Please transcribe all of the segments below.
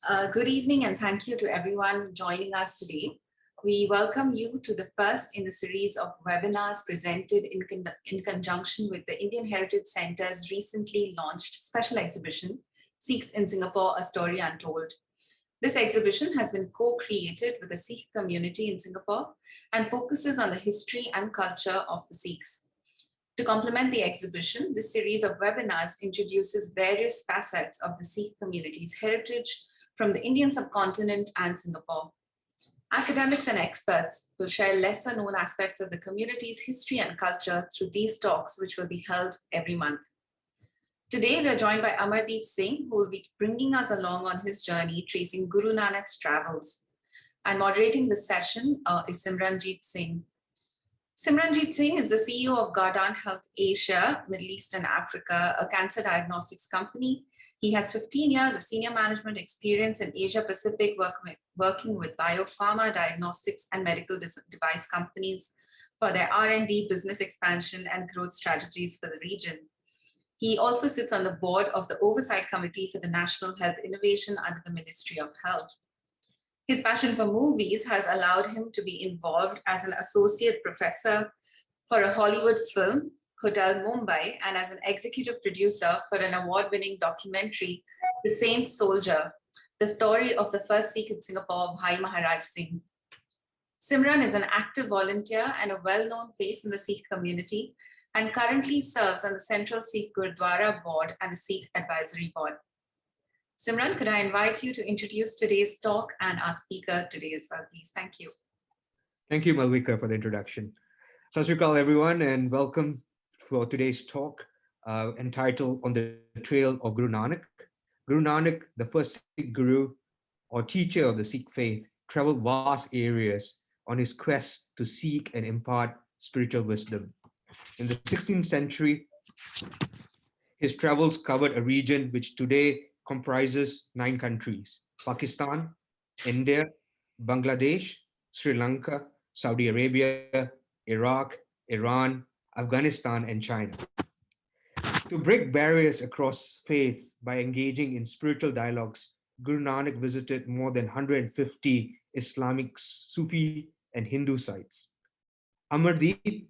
Good evening and thank you to everyone joining us today. We welcome you to the first in the series of webinars presented in conjunction with the Indian Heritage Centre's recently launched special exhibition, Sikhs in Singapore, A Story Untold. This exhibition has been co-created with the Sikh community in Singapore and focuses on the history and culture of the Sikhs. To complement the exhibition, this series of webinars introduces various facets of the Sikh community's heritage from the Indian subcontinent and Singapore. Academics and experts will share lesser known aspects of the community's history and culture through these talks, which will be held every month. Today, we are joined by Amardeep Singh, who will be bringing us along on his journey tracing Guru Nanak's travels. And moderating this session is Simranjeet Singh. Simranjeet Singh is the CEO of Gardan Health Asia, Middle East and Africa, a cancer diagnostics company. He has 15 years of senior management experience in Asia Pacific, working with biopharma, diagnostics, and medical device companies for their R&D, business expansion, and growth strategies for the region. He also sits on the board of the Oversight Committee for the National Health Innovation under the Ministry of Health. His passion for movies has allowed him to be involved as an associate professor for a Hollywood film, Hotel Mumbai, and as an executive producer for an award-winning documentary, The Saint Soldier, the story of the first Sikh in Singapore, Bhai Maharaj Singh. Simran is an active volunteer and a well-known face in the Sikh community and currently serves on the Central Sikh Gurdwara Board and the Sikh Advisory Board. Simran, could I invite you to introduce today's talk and our speaker today as well, please? Thank you. Thank you, Malvika, for the introduction. Sat Sri Akal, everyone, and welcome for today's talk entitled On the Trail of Guru Nanak. Guru Nanak, the first Sikh Guru or teacher of the Sikh faith, traveled vast areas on his quest to seek and impart spiritual wisdom. In the 16th century, his travels covered a region which today comprises 9 countries: Pakistan, India, Bangladesh, Sri Lanka, Saudi Arabia, Iraq, Iran, Afghanistan, and China. To break barriers across faiths by engaging in spiritual dialogues, Guru Nanak visited more than 150 Islamic, Sufi, and Hindu sites. Amardeep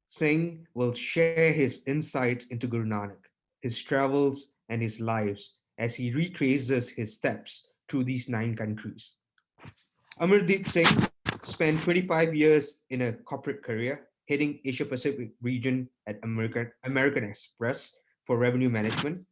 Singh will share his insights into Guru Nanak, his travels, and his lives as he retraces his steps through these 9 countries. Amardeep Singh spent 25 years in a corporate career, heading Asia Pacific region at American Express for revenue management.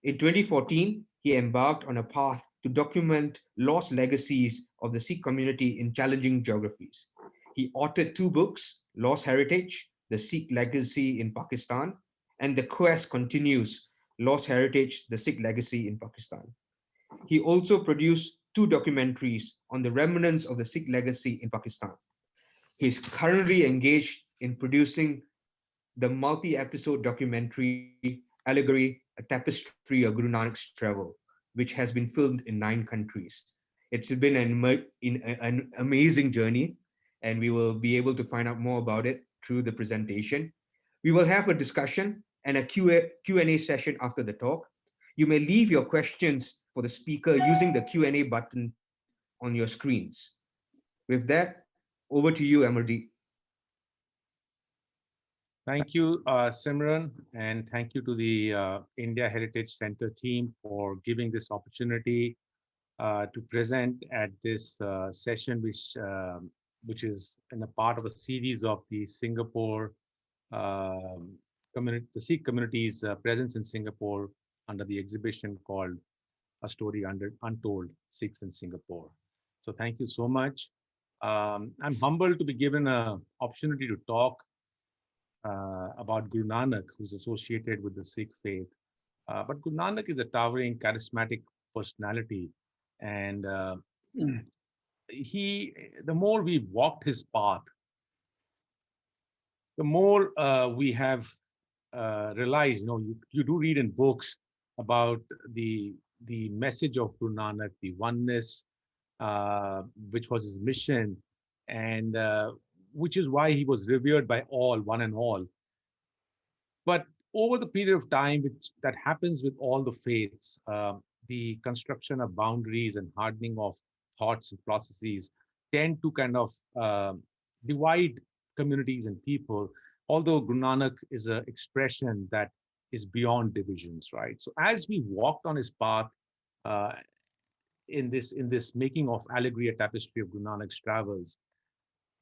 In 2014, he embarked on a path to document lost legacies of the Sikh community in challenging geographies. He authored 2 books, Lost Heritage, The Sikh Legacy in Pakistan, and The Quest Continues, Lost Heritage, The Sikh Legacy in Pakistan. He also produced 2 documentaries on the remnants of the Sikh legacy in Pakistan. He is currently engaged in producing the multi-episode documentary Allegory, A Tapestry of Guru Nanak's Travel, which has been filmed in 9 countries. It's been an amazing journey, and we will be able to find out more about it through the presentation. We will have a discussion and a Q&A session after the talk. You may leave your questions for the speaker using the Q&A button on your screens. With that, over to you, Amardeep. Thank you, Simran, and thank you to the India Heritage Center team for giving this opportunity to present at this session, which is in a part of a series of the Singapore community, the Sikh community's presence in Singapore under the exhibition called A Story Untold, Sikhs in Singapore. So thank you so much. I'm humbled to be given an opportunity to talk about Guru Nanak, who's associated with the Sikh faith. But Guru Nanak is a towering, charismatic personality. And the more we walked his path, the more we have realized, you do read in books about the message of Guru Nanak, the oneness, which was his mission, and which is why he was revered by all, one and all. But over the period of time, that happens with all the faiths, the construction of boundaries and hardening of thoughts and processes tend to kind of divide communities and people, although Guru Nanak is an expression that is beyond divisions, right? So as we walked on his path uh, in this making of allegory, a tapestry of Guru Nanak's travels,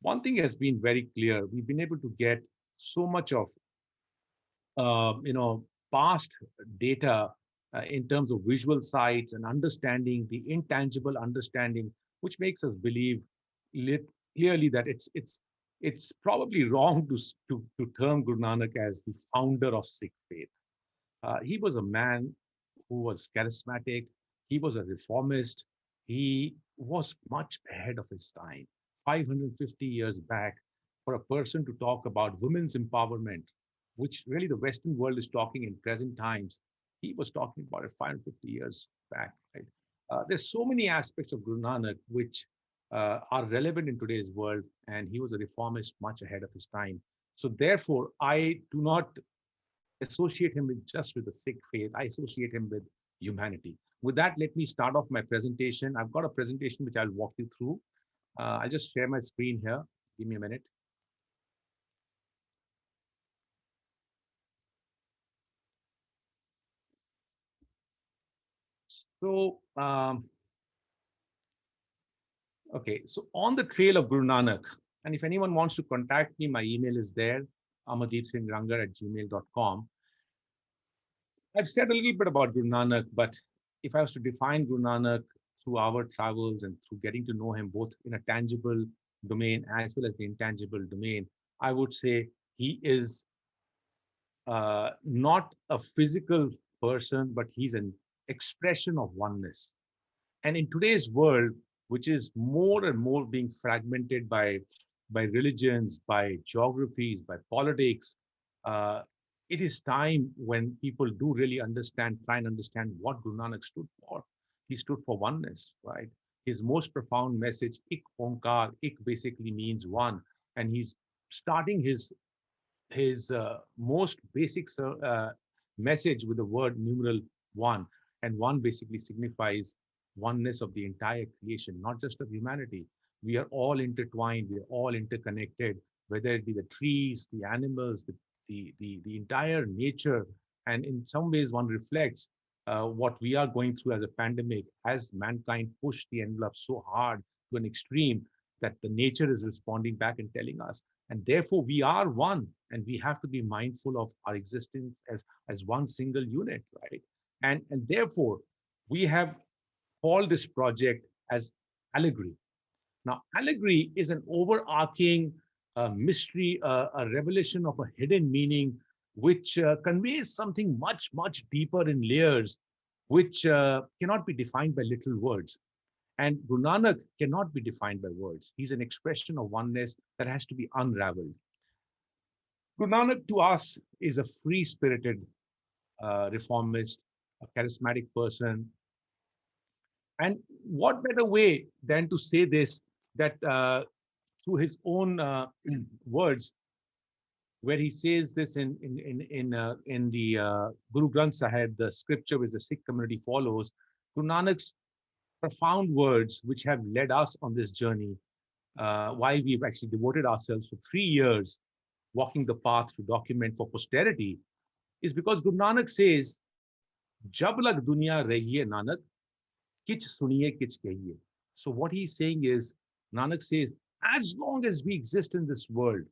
one thing has been very clear. We've been able to get so much of past data in terms of visual sites and understanding the intangible understanding, which makes us believe clearly that it's probably wrong to term Guru Nanak as the founder of Sikh faith. He was a man who was charismatic. He was a reformist. He was much ahead of his time. 550 years back, for a person to talk about women's empowerment, which really the Western world is talking in present times, he was talking about it 550 years back, right? There's so many aspects of Guru Nanak which are relevant in today's world, and he was a reformist much ahead of his time. So therefore, I do not associate him with just with the Sikh faith. I associate him with humanity. With that, let me start off my presentation. I've got a presentation which I'll walk you through. I'll just share my screen here. Give me a minute. So, okay, so on the trail of Guru Nanak, and if anyone wants to contact me, my email is there, amardeepsinghrangar@gmail.com. I've said a little bit about Guru Nanak, but if I was to define Guru Nanak through our travels and through getting to know him both in a tangible domain as well as the intangible domain, I would say he is not a physical person, but he's an expression of oneness. And in today's world, which is more and more being fragmented by religions, by geographies, by politics, it is time when people do really understand, try and understand what Guru Nanak stood for. He stood for oneness, right? His most profound message, Ik Onkar, Ik basically means one. And he's starting his most basic message with the word numeral one. And one basically signifies oneness of the entire creation, not just of humanity. We are all intertwined, we are all interconnected, whether it be the trees, the animals, the entire nature. And in some ways, one reflects what we are going through as a pandemic, as mankind pushed the envelope so hard to an extreme that the nature is responding back and telling us. And therefore, we are one, and we have to be mindful of our existence as one single unit, right? And therefore, we have called this project as allegory. Now, allegory is an overarching mystery, a revelation of a hidden meaning, which conveys something much, much deeper in layers, which cannot be defined by little words. And Guru Nanak cannot be defined by words. He's an expression of oneness that has to be unraveled. Guru Nanak to us is a free-spirited reformist, a charismatic person. And what better way than to say this, that through his own words, where he says this in the Guru Granth Sahib, the scripture which the Sikh community follows, Guru Nanak's profound words, which have led us on this journey, while we've actually devoted ourselves for 3 years walking the path to document for posterity, is because Guru Nanak says, "Jab lag duniya rahiye Nanak, kich suniye kich kahiye." So what he's saying is, Nanak says, as long as we exist in this world,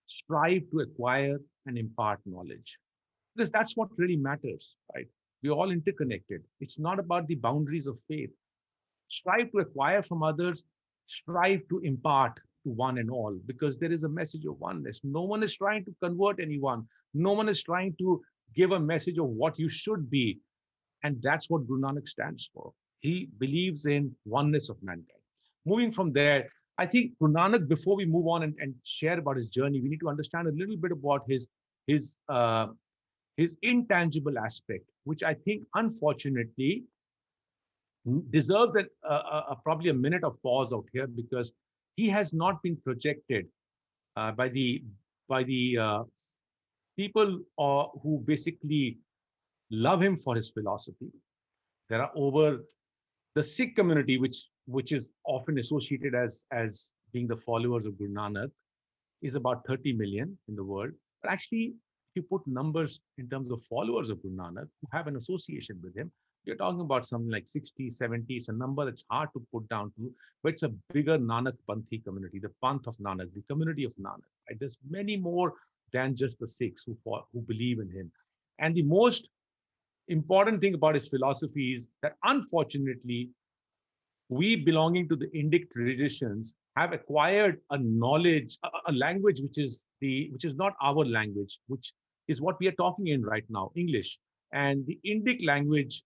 strive to acquire and impart knowledge. Because that's what really matters, right? We're all interconnected. It's not about the boundaries of faith. Strive to acquire from others, strive to impart to one and all, because there is a message of oneness. No one is trying to convert anyone. No one is trying to give a message of what you should be. And that's what Guru Nanak stands for. He believes in oneness of mankind. Moving from there, I think Guru Nanak, before we move on and share about his journey, we need to understand a little bit about his intangible aspect, which I think, unfortunately, deserves probably a minute of pause out here, because he has not been projected by the people who basically love him for his philosophy. There are over the Sikh community, which is often associated as being the followers of Guru Nanak, is about 30 million in the world. But actually, if you put numbers in terms of followers of Guru Nanak who have an association with him, you're talking about something like 60, 70. It's a number that's hard to put down to, but it's a bigger Nanak Panthi community, the Panth of Nanak, the community of Nanak. Right? There's many more than just the Sikhs who believe in him. And the most important thing about his philosophy is that unfortunately, we belonging to the Indic traditions have acquired a knowledge, a language which is not our language, which is what we are talking in right now, English. And the Indic language,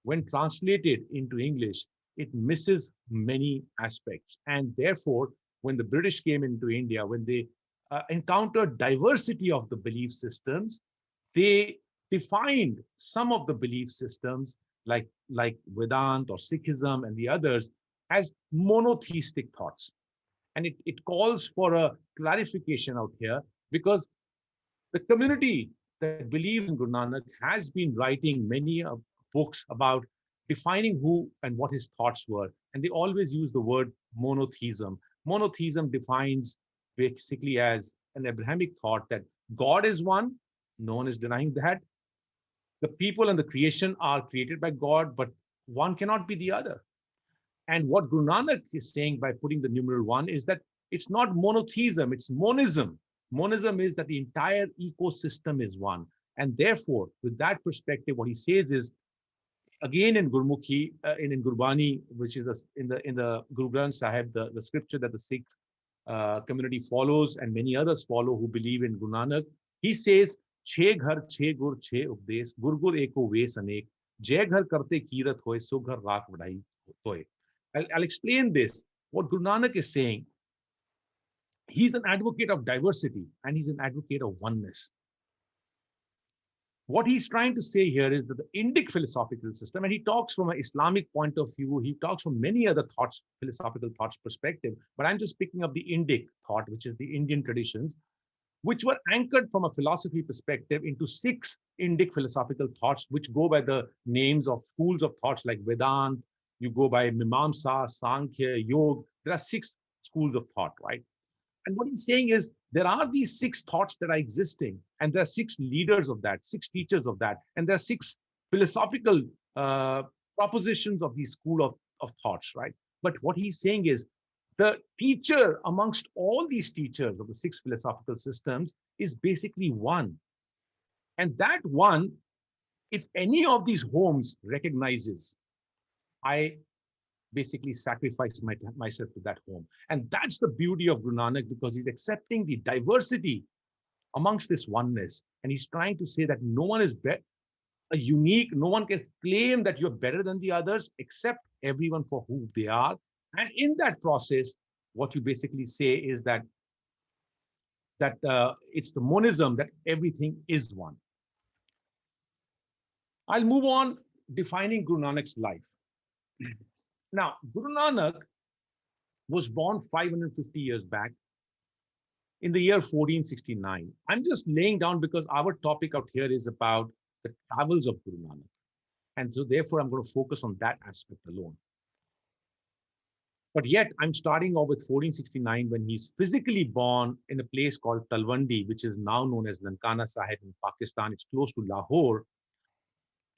when translated into English, it misses many aspects. And therefore, when the British came into India, when they encountered diversity of the belief systems, they defined some of the belief systems like Vedanta or Sikhism and the others as monotheistic thoughts. And it calls for a clarification out here, because the community that believes in Guru Nanak has been writing many books about defining who and what his thoughts were. And they always use the word monotheism. Monotheism defines basically as an Abrahamic thought that God is one. No one is denying that. The people and the creation are created by God, but one cannot be the other. And what Guru Nanak is saying by putting the numeral 1 is that it's not monotheism, it's monism. Monism is that the entire ecosystem is one. And therefore, with that perspective, what he says is, again in Gurmukhi, in Gurbani, which is in the Guru Granth Sahib, the scripture that the Sikh community follows and many others follow who believe in Guru Nanak, he says, "Chhe ghar, chhe gur, chhe updes, gur gur eko ves anek, jai ghar karte kirat hoy, so ghar raak vadhai hoy." I'll explain this. What Guru Nanak is saying, he's an advocate of diversity and he's an advocate of oneness. What he's trying to say here is that the Indic philosophical system, and he talks from an Islamic point of view, he talks from many other thoughts, philosophical thoughts perspective, but I'm just picking up the Indic thought, which is the Indian traditions, which were anchored from a philosophy perspective into 6 Indic philosophical thoughts, which go by the names of schools of thoughts like Vedanta, you go by Mimamsa, Sankhya, Yoga. There are 6 schools of thought, right? And what he's saying is there are these 6 thoughts that are existing, and there are 6 leaders of that, 6 teachers of that, and there are 6 philosophical propositions of these school of thoughts, right? But what he's saying is the teacher amongst all these teachers of the 6 philosophical systems is basically one. And that one, if any of these homes recognizes, I basically sacrifice myself to that home. And that's the beauty of Guru Nanak, because he's accepting the diversity amongst this oneness. And he's trying to say that no one is unique, no one can claim that you're better than the others, accept everyone for who they are. And in that process, what you basically say is that it's the monism that everything is one. I'll move on defining Guru Nanak's life. Now, Guru Nanak was born 550 years back in the year 1469. I'm just laying down because our topic out here is about the travels of Guru Nanak. And so therefore, I'm going to focus on that aspect alone. But yet, I'm starting off with 1469 when he's physically born in a place called Talwandi, which is now known as Nankana Sahib in Pakistan. It's close to Lahore.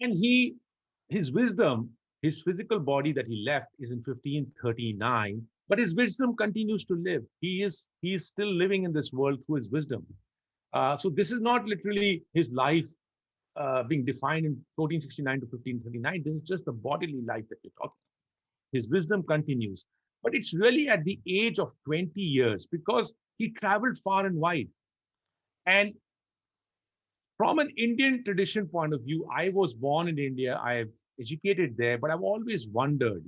And his wisdom, his physical body that he left is in 1539, but his wisdom continues to live. He is still living in this world through his wisdom. So this is not literally his life being defined in 1469 to 1539. This is just the bodily life that we're talking about. His wisdom continues, but it's really at the age of 20 years because he traveled far and wide. And from an Indian tradition point of view, I was born in India. I've educated there, but I've always wondered,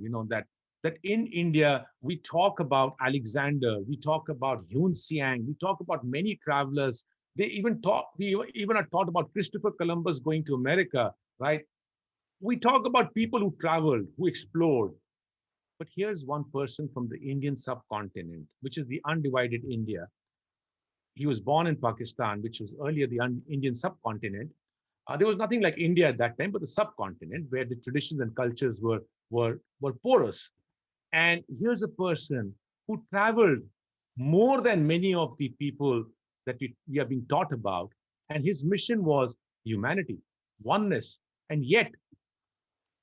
that in India, we talk about Alexander, we talk about Yun Xiang, we talk about many travelers. We even are taught about Christopher Columbus going to America, right? We talk about people who traveled, who explored. But here's one person from the Indian subcontinent, which is the undivided India. He was born in Pakistan, which was earlier the Indian subcontinent. There was nothing like India at that time, but the subcontinent where the traditions and cultures were porous. And here's a person who traveled more than many of the people that we are being taught about. And his mission was humanity, oneness. And yet,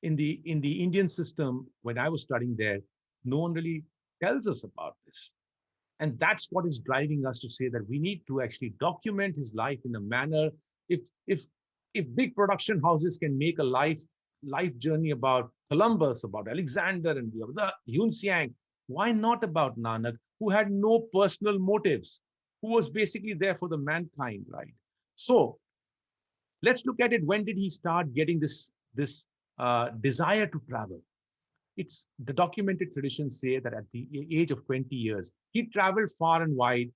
in the Indian system, when I was studying there, no one really tells us about this. And that's what is driving us to say that we need to actually document his life in a manner. If if if big production houses can make a life journey about Columbus, about Alexander, and the other Yun Xiang, why not about Nanak, who had no personal motives, who was basically there for the mankind, right? So let's look at it. When did he start getting this desire to travel? It's the documented traditions say that at the age of 20 years, he traveled far and wide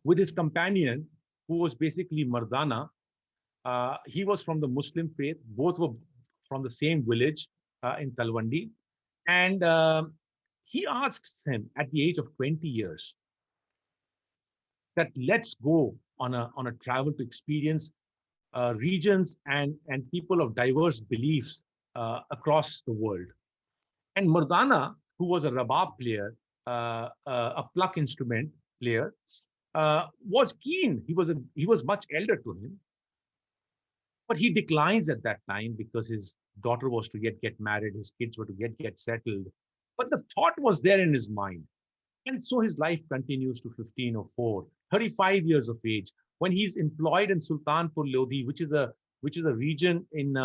with his companion, who was basically Mardana. He was from the Muslim faith. Both were from the same village in Talwandi. And he asks him at the age of 20 years that let's go on a travel to experience regions and people of diverse beliefs across the world. And Mardana, who was a rabab player, a pluck instrument player, was keen. He was much elder to him, but he declines at that time because his daughter was to get married, his kids were to get settled. But the thought was there in his mind. And so his life continues to 1504, 35 years of age, when he's employed in Sultanpur Lodi, which is a region in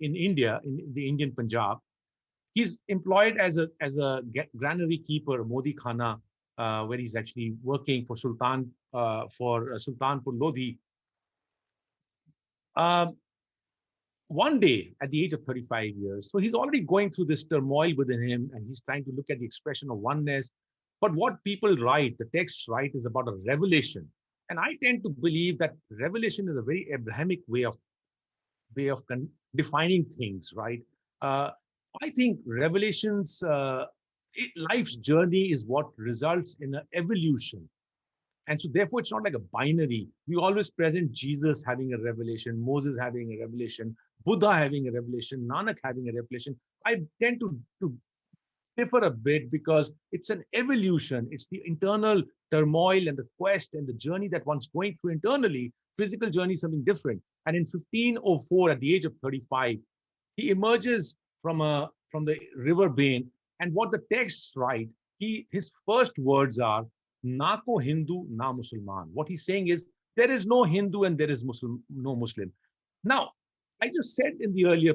India, in the Indian Punjab. He's employed as a granary keeper, Modi Khana, where he's actually working for Sultanpur Lodi. One day, at the age of 35 years, so he's already going through this turmoil within him, and he's trying to look at the expression of oneness. But what people write, the texts write, is about a revelation. And I tend to believe that revelation is a very Abrahamic way of defining things, right? I think revelations, life's journey is what results in an evolution. And so therefore, it's not like a binary. We always present Jesus having a revelation, Moses having a revelation, Buddha having a revelation, Nanak having a revelation. I tend to differ a bit because it's an evolution. It's the internal turmoil and the quest and the journey that one's going through internally. Physical journey is something different. And in 1504, at the age of 35, he emerges from the river Bain. And what the texts write, his first words are, Na ko Hindu, na Musalman. What he's saying is, there is no Hindu and there is no Muslim. Now, I just said in the earlier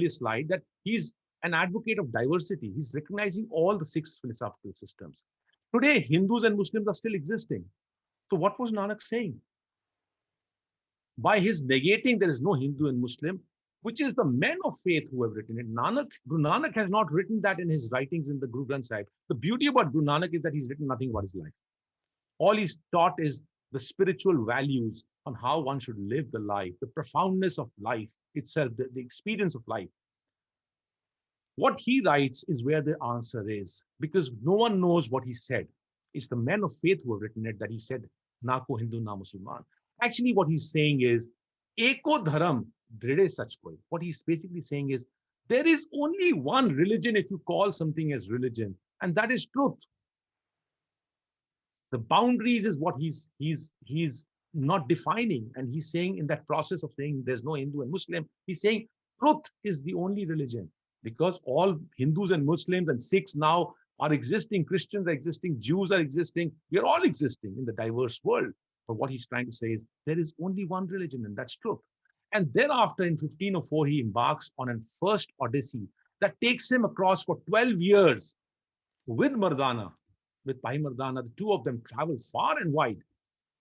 slide, that he's an advocate of diversity. He's recognizing all the six philosophical systems. Today, Hindus and Muslims are still existing. So what was Nanak saying? By his negating there is no Hindu and Muslim, which is the men of faith who have written it. Guru Nanak has not written that in his writings in the Guru Granth Sahib. The beauty about Guru Nanak is that he's written nothing about his life. All he's taught is the spiritual values on how one should live the life, the profoundness of life itself, the experience of life. What he writes is where the answer is, because no one knows what he said. It's the men of faith who have written it that he said, Na ko Hindu, na Musalman. Actually, what he's saying is, Eko dharam dride sach koi. What he's basically saying is, there is only one religion if you call something as religion, and that is truth. The boundaries is what he's not defining. And he's saying, in that process of saying there's no Hindu and Muslim, he's saying truth is the only religion. Because all Hindus and Muslims and Sikhs now are existing, Christians are existing, Jews are existing, we are all existing in the diverse world. But what he's trying to say is there is only one religion, and that's truth. And thereafter, in 1504, he embarks on a first odyssey that takes him across for 12 years with Mardana, with Bhai Mardana. The two of them travel far and wide,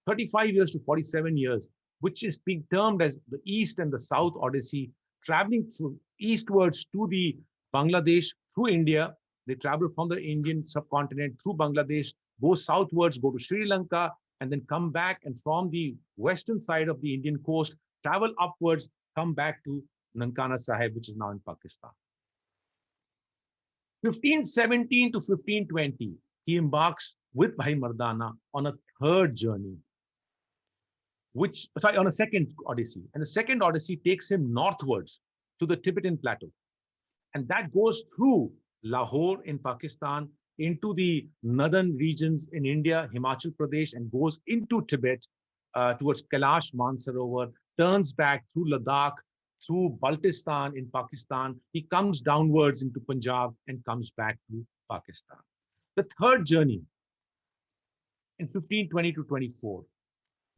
35 years to 47 years, which is being termed as the East and the South Odyssey, traveling eastwards to the Bangladesh through India. They travel from the Indian subcontinent through Bangladesh, go southwards, go to Sri Lanka, and then come back, and from the western side of the Indian coast, travel upwards, come back to Nankana Sahib, which is now in Pakistan. 1517 to 1520, he embarks with Bhai Mardana on a third journey. on a second odyssey. And the second odyssey takes him northwards to the Tibetan plateau. And that goes through Lahore in Pakistan, into the northern regions in India, Himachal Pradesh, and goes into Tibet towards Kailash Mansarovar, turns back through Ladakh, through Baltistan in Pakistan. He comes downwards into Punjab and comes back to Pakistan. The third journey in 1520 to 24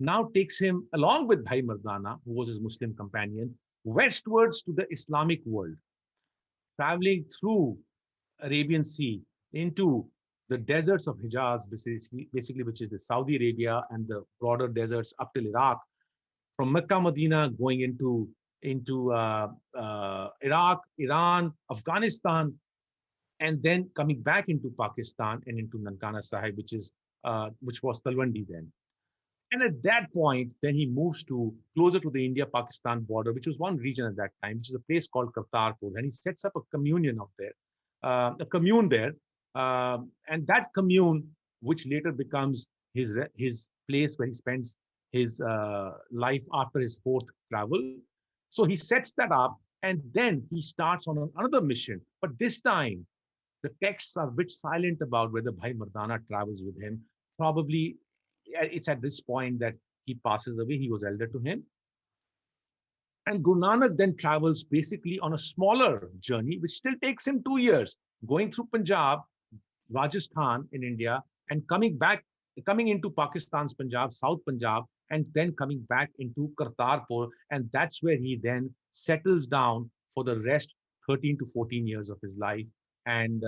now takes him, along with Bhai Mardana, who was his Muslim companion, westwards to the Islamic world, traveling through Arabian Sea into the deserts of Hijaz, basically, which is the Saudi Arabia and the broader deserts up till Iraq, from Mecca, Medina, going into Iraq, Iran, Afghanistan, and then coming back into Pakistan and into Nankana Sahib, which was Talwandi then. And at that point, then he moves to closer to the India-Pakistan border, which was one region at that time, which is a place called Kartarpur. And he sets up a communion out there, a commune there. And that commune, which later becomes his place where he spends his life after his fourth travel. So he sets that up, and then he starts on another mission. But this time, the texts are a bit silent about whether Bhai Mardana travels with him. Probably it's at this point that he passes away. He was elder to him. And Guru Nanak then travels basically on a smaller journey, which still takes him 2 years, going through Punjab, Rajasthan in India, and coming into Pakistan's Punjab, South Punjab, and then coming back into Kartarpur. And that's where he then settles down for the rest 13 to 14 years of his life, and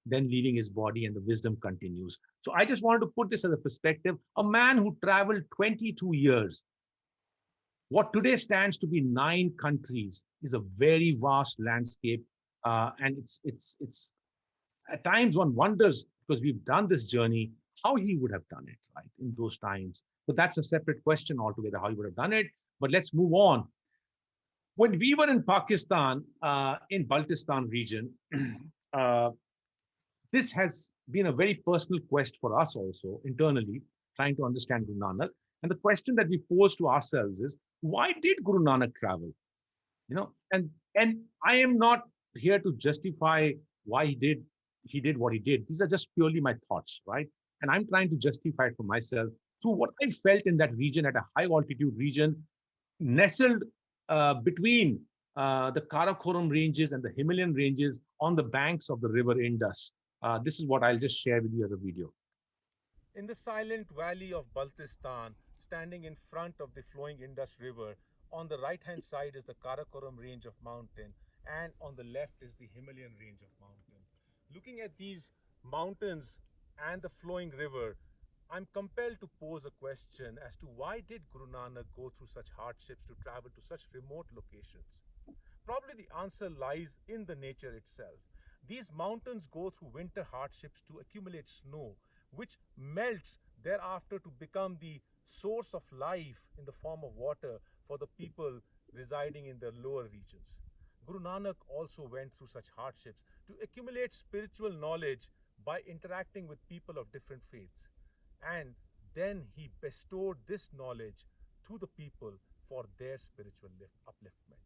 then leaving his body, and the wisdom continues. So I just wanted to put this as a perspective. A man who traveled 22 years, what today stands to be 9 countries, is a very vast landscape. And it's at times one wonders, because we've done this journey, how he would have done it, right, in those times. But that's a separate question altogether, how he would have done it. But let's move on. When we were in Pakistan, in Baltistan region, this has been a very personal quest for us also, internally, trying to understand Guru Nanak. And the question that we pose to ourselves is, why did Guru Nanak travel? And I am not here to justify why he did what he did. These are just purely my thoughts, right? And I'm trying to justify it for myself through what I felt in that region, at a high altitude region, nestled between the Karakoram ranges and the Himalayan ranges on the banks of the river Indus. This is what I'll just share with you as a video. In the silent valley of Baltistan, standing in front of the flowing Indus River, on the right-hand side is the Karakoram range of mountain, and on the left is the Himalayan range of mountain. Looking at these mountains and the flowing river, I'm compelled to pose a question as to why did Guru Nanak go through such hardships to travel to such remote locations? Probably the answer lies in the nature itself. These mountains go through winter hardships to accumulate snow, which melts thereafter to become the source of life in the form of water for the people residing in the lower regions. Guru Nanak also went through such hardships to accumulate spiritual knowledge by interacting with people of different faiths. And then he bestowed this knowledge to the people for their spiritual upliftment.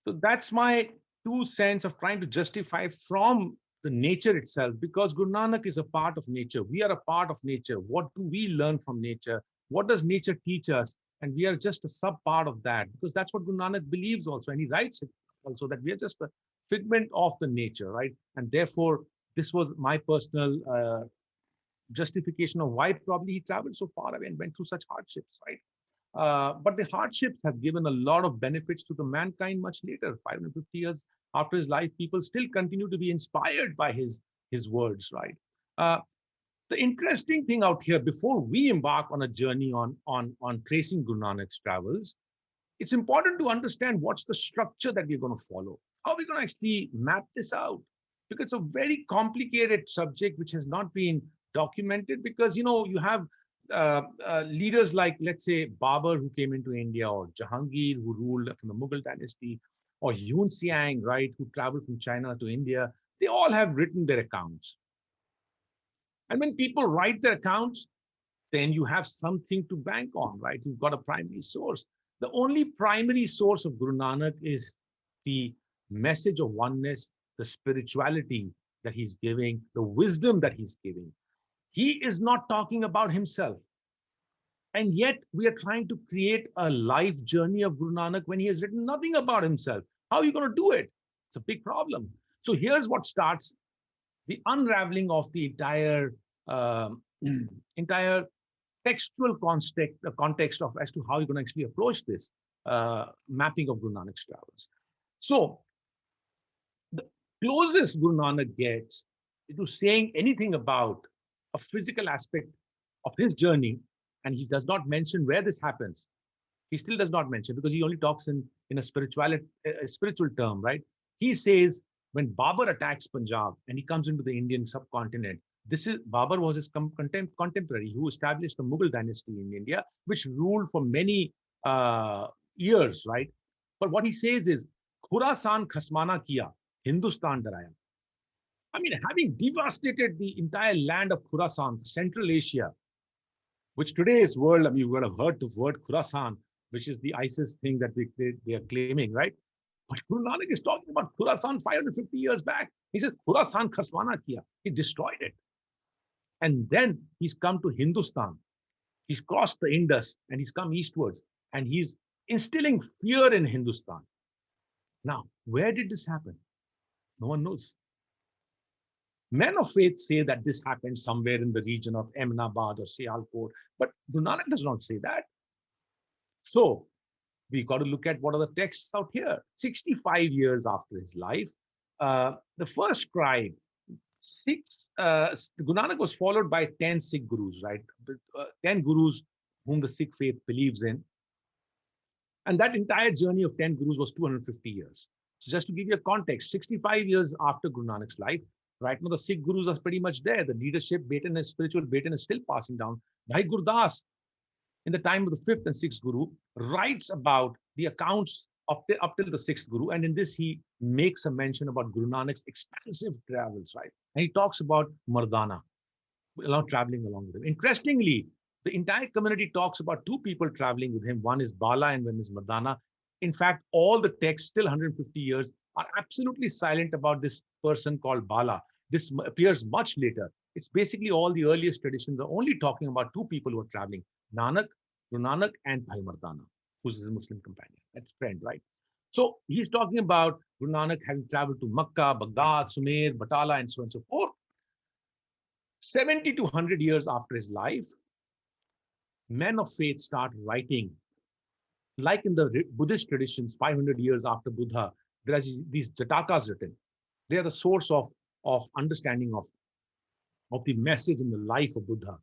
So that's my 2 cents of trying to justify from the nature itself, because Guru Nanak is a part of nature. We are a part of nature. What do we learn from nature? What does nature teach us? And we are just a sub part of that, because that's what Guru Nanak believes also. And he writes it also, that we are just a figment of the nature, right? And therefore, this was my personal justification of why probably he traveled so far away and went through such hardships, right? But the hardships have given a lot of benefits to the mankind much later. 550 years after his life, people still continue to be inspired by his words, right? The interesting thing out here, before we embark on a journey on tracing Guru Nanak's travels, it's important to understand what's the structure that we're going to follow. How are we going to actually map this out? Because it's a very complicated subject which has not been documented, because you have leaders like, let's say, Babur, who came into India, or Jahangir, who ruled from the Mughal dynasty, or Yun Xiang, right, who traveled from China to India. They all have written their accounts. And when people write their accounts, then you have something to bank on, right? You've got a primary source. The only primary source of Guru Nanak is the message of oneness, the spirituality that he's giving, the wisdom that he's giving. He is not talking about himself. And yet we are trying to create a life journey of Guru Nanak when he has written nothing about himself. How are you going to do it? It's a big problem. So here's what starts the unraveling of the uh, entire textual context of as to how you're going to actually approach this mapping of Guru Nanak's travels. So the closest Guru Nanak gets to saying anything about a physical aspect of his journey, and he does not mention where this happens. He still does not mention because he only talks in a spiritual term, right? He says when Babur attacks Punjab and he comes into the Indian subcontinent, Babur was his contemporary who established the Mughal dynasty in India, which ruled for many years, right? But what he says is, Khurasan khasmana kiya, Hindustan daraya. I mean, having devastated the entire land of Khurasan, Central Asia, which today's world, I mean, you would have heard the word Khurasan, which is the ISIS thing that they are claiming, right? But Guru Nanak is talking about Khurasan 550 years back. He says, Khurasan khasmana kiya. He destroyed it. And then he's come to Hindustan. He's crossed the Indus and he's come eastwards and he's instilling fear in Hindustan. Now, where did this happen? No one knows. Men of faith say that this happened somewhere in the region of Ahmedabad or Sialkot, but Guru Nanak does not say that. So we got to look at what are the texts out here. 65 years after his life, the first scribe, Guru Nanak was followed by 10 Sikh gurus, right? 10 gurus whom the Sikh faith believes in. And that entire journey of 10 gurus was 250 years. So just to give you a context, 65 years after Guru Nanak's life, right now the Sikh gurus are pretty much there. The leadership, baton, spiritual baton is still passing down. Bhai Gurdas, in the time of the 5th and 6th Guru, writes about the accounts up till the 6th Guru. And in this, he makes a mention about Guru Nanak's expansive travels, right? And he talks about Mardana, traveling along with him. Interestingly, the entire community talks about two people traveling with him. One is Bala and one is Mardana. In fact, all the texts, still 150 years, are absolutely silent about this person called Bala. This appears much later. It's basically all the earliest traditions are only talking about two people who are traveling, Nanak, Guru Nanak, and Bhai Mardana, who's his Muslim companion, that's friend, right? So he's talking about Guru Nanak having traveled to Makkah, Baghdad, Sumer, Batala, and so on and so forth. 70 to 100 years after his life, men of faith start writing. Like in the Buddhist traditions, 500 years after Buddha, there are these Jatakas written. They are the source of understanding of the message in the life of Buddha.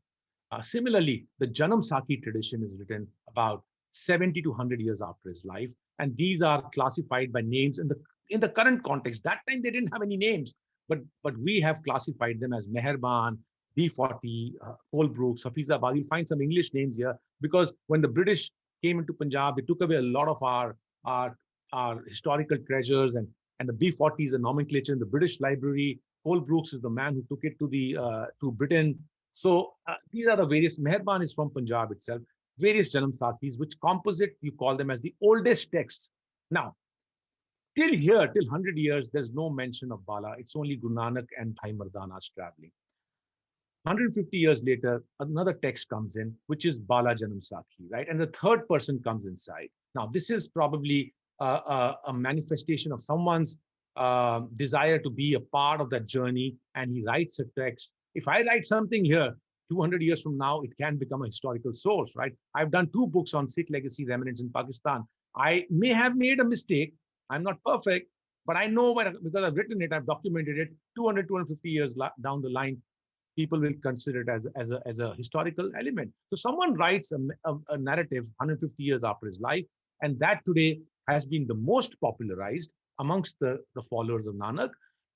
Similarly, the Janam Saki tradition is written about 70 to 100 years after his life. And these are classified by names in the current context. That time they didn't have any names, but we have classified them as Meherban, B40, Colebrook, Hafizabad. You'll find some English names here because when the British came into Punjab, they took away a lot of our historical treasures, and the B40 is a nomenclature in the British Library. Colebrook is the man who took it to Britain. So these are the various. Meherban is from Punjab itself. Various Janam Sakis, which composite, you call them as the oldest texts. Now, till 100 years, there's no mention of Bala. It's only Guru Nanak and Bhai Mardana's traveling. 150 years later, another text comes in, which is Bala Janam Sakhi, right? And the third person comes inside. Now, this is probably a manifestation of someone's desire to be a part of that journey, and he writes a text. If I write something here, 200 years from now, it can become a historical source, right? I've done 2 books on Sikh legacy remnants in Pakistan. I may have made a mistake. I'm not perfect, but I know because I've written it, I've documented it. 200, 250 years down the line, people will consider it as a historical element. So someone writes a narrative 150 years after his life, and that today has been the most popularized amongst the followers of Nanak.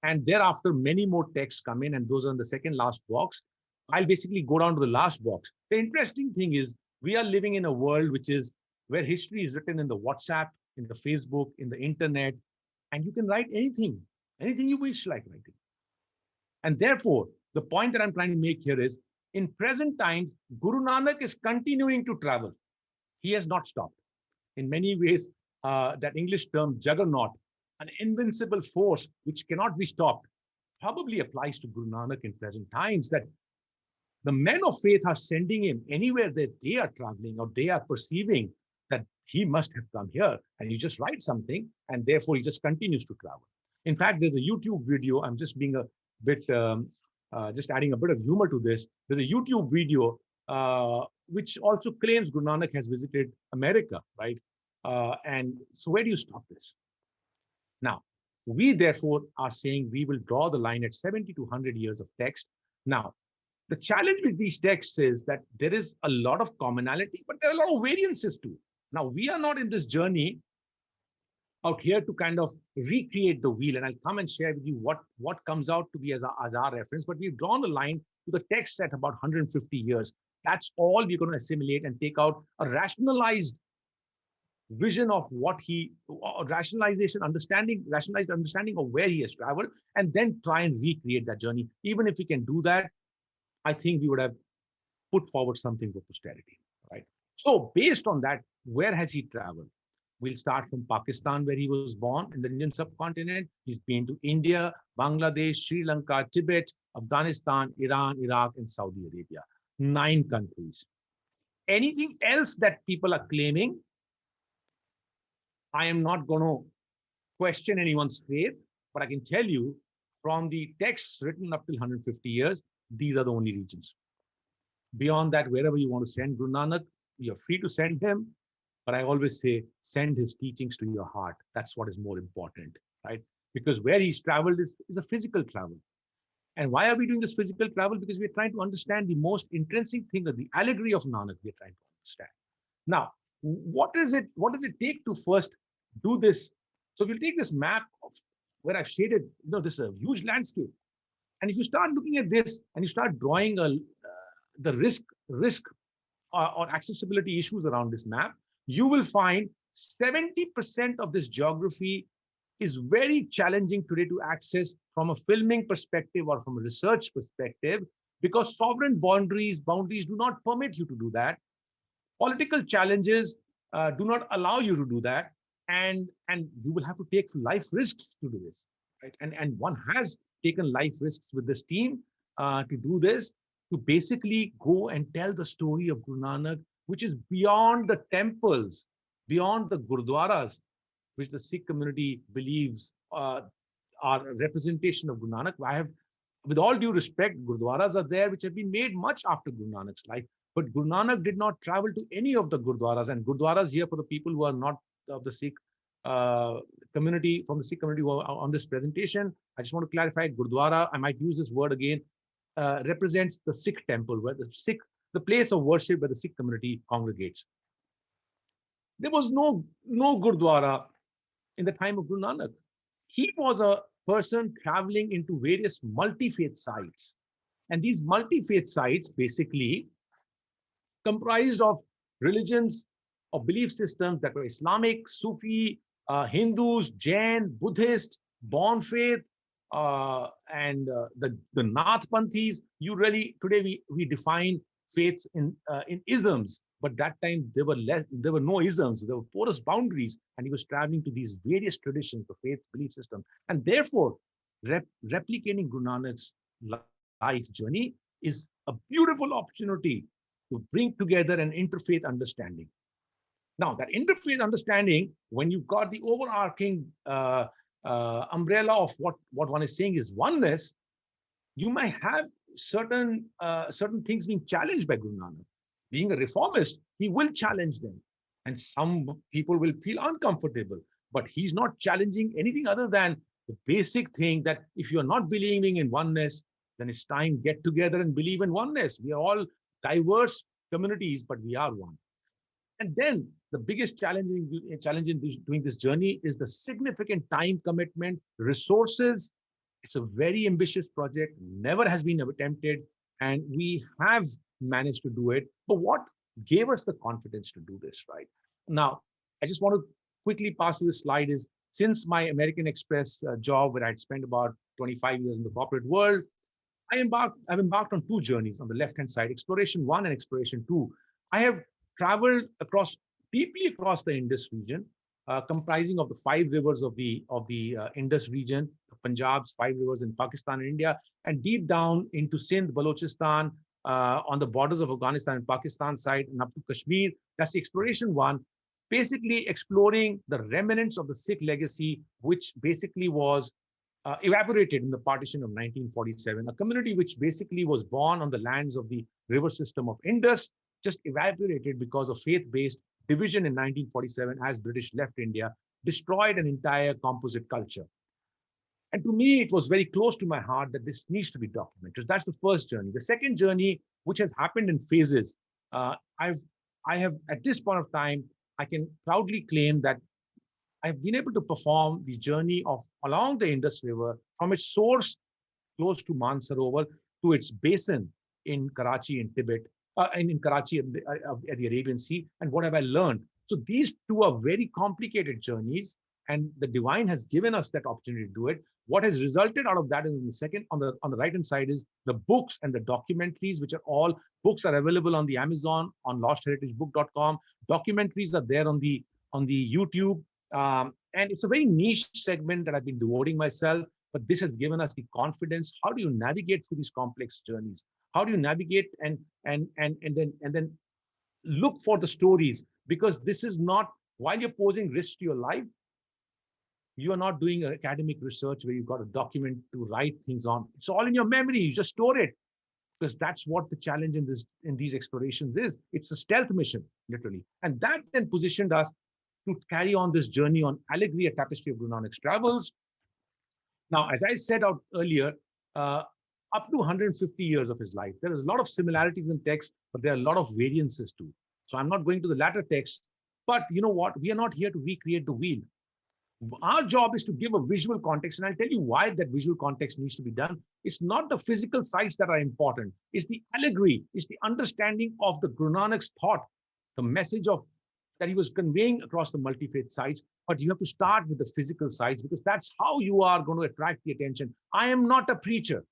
And thereafter, many more texts come in, and those are in the second last box. I'll basically go down to the last box. The interesting thing is we are living in a world where history is written in the WhatsApp, in the Facebook, in the internet, and you can write anything you wish like writing. And therefore, the point that I'm trying to make here is In present times, Guru Nanak is continuing to travel. He has not stopped. In many ways, that English term juggernaut, an invincible force which cannot be stopped, probably applies to Guru Nanak in present times, that the men of faith are sending him anywhere that they are traveling or they are perceiving that he must have come here. And you just write something, and therefore he just continues to travel. In fact, there's a YouTube video. I'm just being a bit, just adding a bit of humor to this. There's a YouTube video which also claims Guru Nanak has visited America, right? And so where do you stop this? Now, we therefore are saying we will draw the line at 70 to 100 years of text. Now, the challenge with these texts is that there is a lot of commonality, but there are a lot of variances too. Now, we are not in this journey out here to kind of recreate the wheel, and I'll come and share with you what comes out to be as our reference, but we've drawn a line to the text at about 150 years. That's all we're going to assimilate and take out a rationalized vision of what rationalized understanding of where he has traveled, and then try and recreate that journey. Even if we can do that, I think we would have put forward something for posterity, right? So based on that, where has he traveled? We'll start from Pakistan, where he was born in the Indian subcontinent. He's been to India, Bangladesh, Sri Lanka, Tibet, Afghanistan, Iran, Iraq, and Saudi Arabia. 9 countries. Anything else that people are claiming, I am not going to question anyone's faith, but I can tell you from the texts written up till 150 years, these are the only regions. Beyond that, wherever you want to send Guru Nanak, you're free to send him. But I always say, send his teachings to your heart. That's what is more important, right? Because where he's traveled is a physical travel. And why are we doing this physical travel? Because we're trying to understand the most intrinsic thing of the allegory of Nanak we're trying to understand. Now, what does it take to first do this? So we'll take this map of where I've shaded, this is a huge landscape. And if you start looking at this and you start drawing the risk or accessibility issues around this map, you will find 70% of this geography is very challenging today to access from a filming perspective or from a research perspective, because sovereign boundaries do not permit you to do that. Political challenges do not allow you to do that. And you will have to take life risks to do this, right? And one has taken life risks with this team to do this, to basically go and tell the story of Guru Nanak, which is beyond the temples, beyond the gurdwaras, which the Sikh community believes are a representation of Guru Nanak. I have, with all due respect, gurdwaras are there which have been made much after Guru Nanak's life, but Guru Nanak did not travel to any of the gurdwaras. And gurdwaras here, for the people who are not of the Sikh community, from the Sikh community who are on this presentation, I just want to clarify, gurdwara, I might use this word again, represents the Sikh temple, where the place of worship where the Sikh community congregates. There was no gurdwara in the time of Guru Nanak. He was a person traveling into various multi-faith sites. And these multi-faith sites basically comprised of religions or belief systems that were Islamic, Sufi, Hindus, Jain, Buddhist, born faith, and the Nath-panthis. Today we define faiths in isms, but that time there were no isms, there were porous boundaries, and he was traveling to these various traditions, the faith belief system, and therefore replicating Guru Nanak's life journey is a beautiful opportunity to bring together an interfaith understanding. Now, that interfaith understanding, when you've got the overarching umbrella of what one is saying is oneness, you might have certain things being challenged by Guru Nanak. Being a reformist, he will challenge them. And some people will feel uncomfortable, but he's not challenging anything other than the basic thing that if you're not believing in oneness, then it's time get together and believe in oneness. We are all diverse communities, but we are one. And then the biggest challenge in doing this journey is the significant time commitment, resources. It's a very ambitious project, never has been attempted, and we have managed to do it. But what gave us the confidence to do this, right? Now, I just want to quickly pass through this slide is, since my American Express job, where I'd spent about 25 years in the corporate world, I've embarked on two journeys on the left-hand side, exploration one and exploration two. I have traveled deeply across the Indus region, comprising of the five rivers of the Indus region, the Punjab's five rivers in Pakistan and India, and deep down into Sindh, Balochistan, on the borders of Afghanistan and Pakistan side, and up to Kashmir. That's the exploration one, basically exploring the remnants of the Sikh legacy, which basically was evaporated in the partition of 1947, a community which basically was born on the lands of the river system of Indus, just evaporated because of faith-based division in 1947 as British left India, destroyed an entire composite culture. And to me, it was very close to my heart that this needs to be documented. That's the first journey. The second journey, which has happened in phases, I have, at this point of time, I can proudly claim that I've been able to perform the journey of along the Indus River from its source close to Mansarovar to its basin in Karachi in Tibet, and in Karachi at the Arabian Sea. And what have I learned? So these two are very complicated journeys, and the divine has given us that opportunity to do it. What has resulted out of that is in the second, on the right hand side, is the books and the documentaries, which are all books are available on the Amazon, on lostheritagebook.com. Documentaries are there on the YouTube. And it's a very niche segment that I've been devoting myself, but this has given us the confidence. How do you navigate through these complex journeys? How do you navigate and then look for the stories? Because this is not, while you're posing risk to your life, you are not doing academic research where you've got a document to write things on. It's all in your memory. You just store it, because that's what the challenge in these explorations is. It's a stealth mission, literally. And that then positioned us to carry on this journey on Allegory, a tapestry of Guru Nanak's travels. Now, as I said out earlier, up to 150 years of his life, there is a lot of similarities in text, but there are a lot of variances too. So I'm not going to the latter text, but you know what? We are not here to recreate the wheel. Our job is to give a visual context, and I'll tell you why that visual context needs to be done. It's not the physical sites that are important. It's the allegory. It's the understanding of the Guru Nanak's thought, the message of that he was conveying across the multi-faith sites. But you have to start with the physical sites, because that's how you are going to attract the attention. I am not a preacher.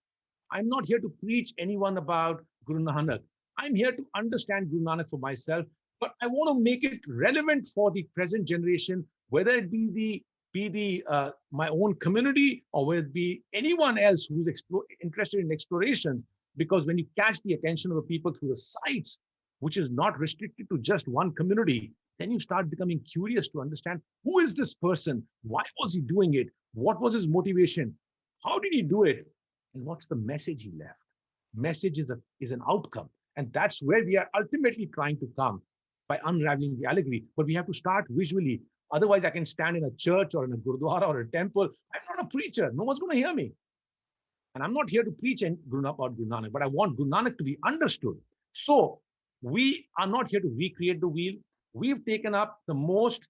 I'm not here to preach anyone about Guru Nanak. I'm here to understand Guru Nanak for myself, but I want to make it relevant for the present generation, whether it be my own community, or whether it be anyone else who's interested in explorations. Because when you catch the attention of the people through the sites, which is not restricted to just one community, then you start becoming curious to understand, who is this person? Why was he doing it? What was his motivation? How did he do it? And what's the message he left? Message is an outcome. And that's where we are ultimately trying to come, by unraveling the allegory. But we have to start visually. Otherwise, I can stand in a church or in a gurdwara or a temple. I'm not a preacher. No one's going to hear me. And I'm not here to preach about Guru Nanak, but I want Guru Nanak to be understood. So we are not here to recreate the wheel. We've taken up the most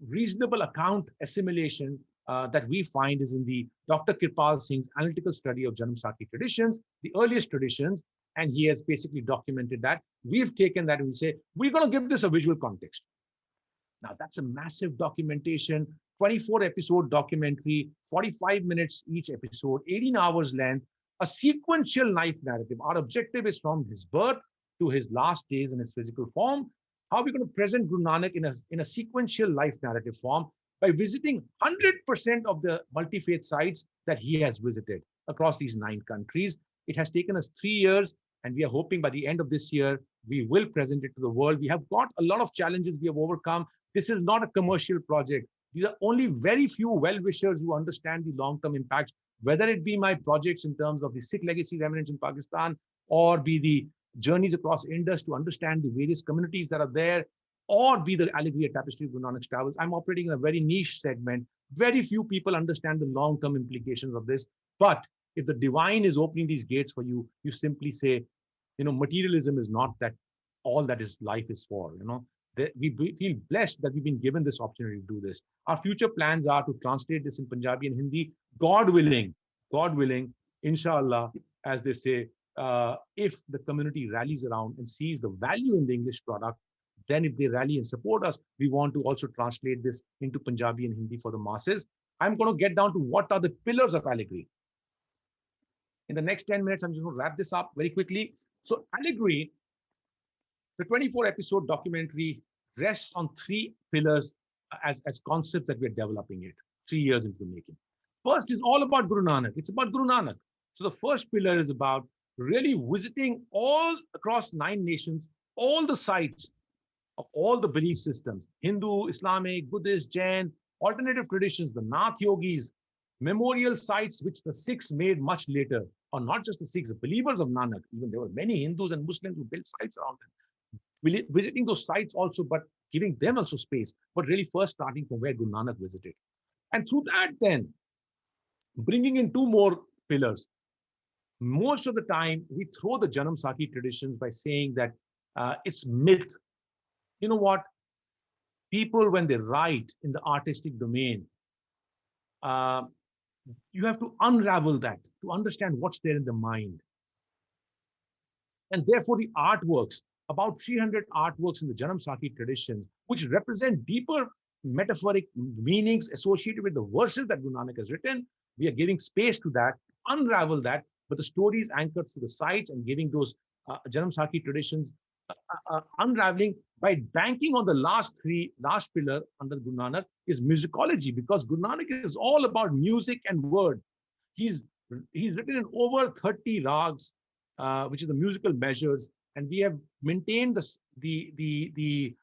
reasonable account assimilation that we find is in the Dr. Kirpal Singh's analytical study of Janam Sakhi traditions, the earliest traditions, and he has basically documented that. We've taken that and we say, we're going to give this a visual context. Now, that's a massive documentation, 24-episode documentary, 45 minutes each episode, 18 hours length, a sequential life narrative. Our objective is from his birth to his last days in his physical form. How are we going to present Guru Nanak in a sequential life narrative form? By visiting 100% of the multi-faith sites that he has visited across these 9 countries. It has taken us 3 years, and we are hoping by the end of this year, we will present it to the world. We have got a lot of challenges we have overcome. This is not a commercial project. These are only very few well-wishers who understand the long-term impacts, whether it be my projects in terms of the Sikh legacy remnants in Pakistan, or be the journeys across Indus to understand the various communities that are there, or be the allegory, a tapestry of Guru Nanak's travels. I'm operating in a very niche segment. Very few people understand the long-term implications of this. But if the divine is opening these gates for you, you simply say, materialism is not that all that is life is for. We feel blessed that we've been given this opportunity to do this. Our future plans are to translate this in Punjabi and Hindi, God willing, inshallah, as they say. If the community rallies around and sees the value in the English product, then if they rally and support us, we want to also translate this into Punjabi and Hindi for the masses. I'm going to get down to what are the pillars of allegory. In the next 10 minutes, I'm just going to wrap this up very quickly. So allegory, the 24-episode documentary rests on three pillars as concepts that we're developing it 3 years into the making. First is all about Guru Nanak. It's about Guru Nanak. So the first pillar is about really visiting all across 9 nations, all the sites of all the belief systems, Hindu, Islamic, Buddhist, Jain, alternative traditions, the Nath yogis, memorial sites which the Sikhs made much later, or not just the Sikhs, the believers of Nanak. Even there were many Hindus and Muslims who built sites around them. Visiting those sites also, but giving them also space, but really first starting from where Guru Nanak visited. And through that then, bringing in 2 more pillars. Most of the time, we throw the Janam Sakhi traditions by saying that it's myth. You know what? People, when they write in the artistic domain, you have to unravel that to understand what's there in the mind. And therefore, the artworks, about 300 artworks in the Janam Sakhi traditions, which represent deeper metaphoric meanings associated with the verses that Guru Nanak has written, we are giving space to that, unravel that, but the story is anchored through the sites and giving those Janam Sakhi traditions unraveling by banking on the last pillar under Guru Nanak is musicology, because Guru Nanak is all about music and word. He's written in over 30 rags, which is the musical measures, and we have maintained the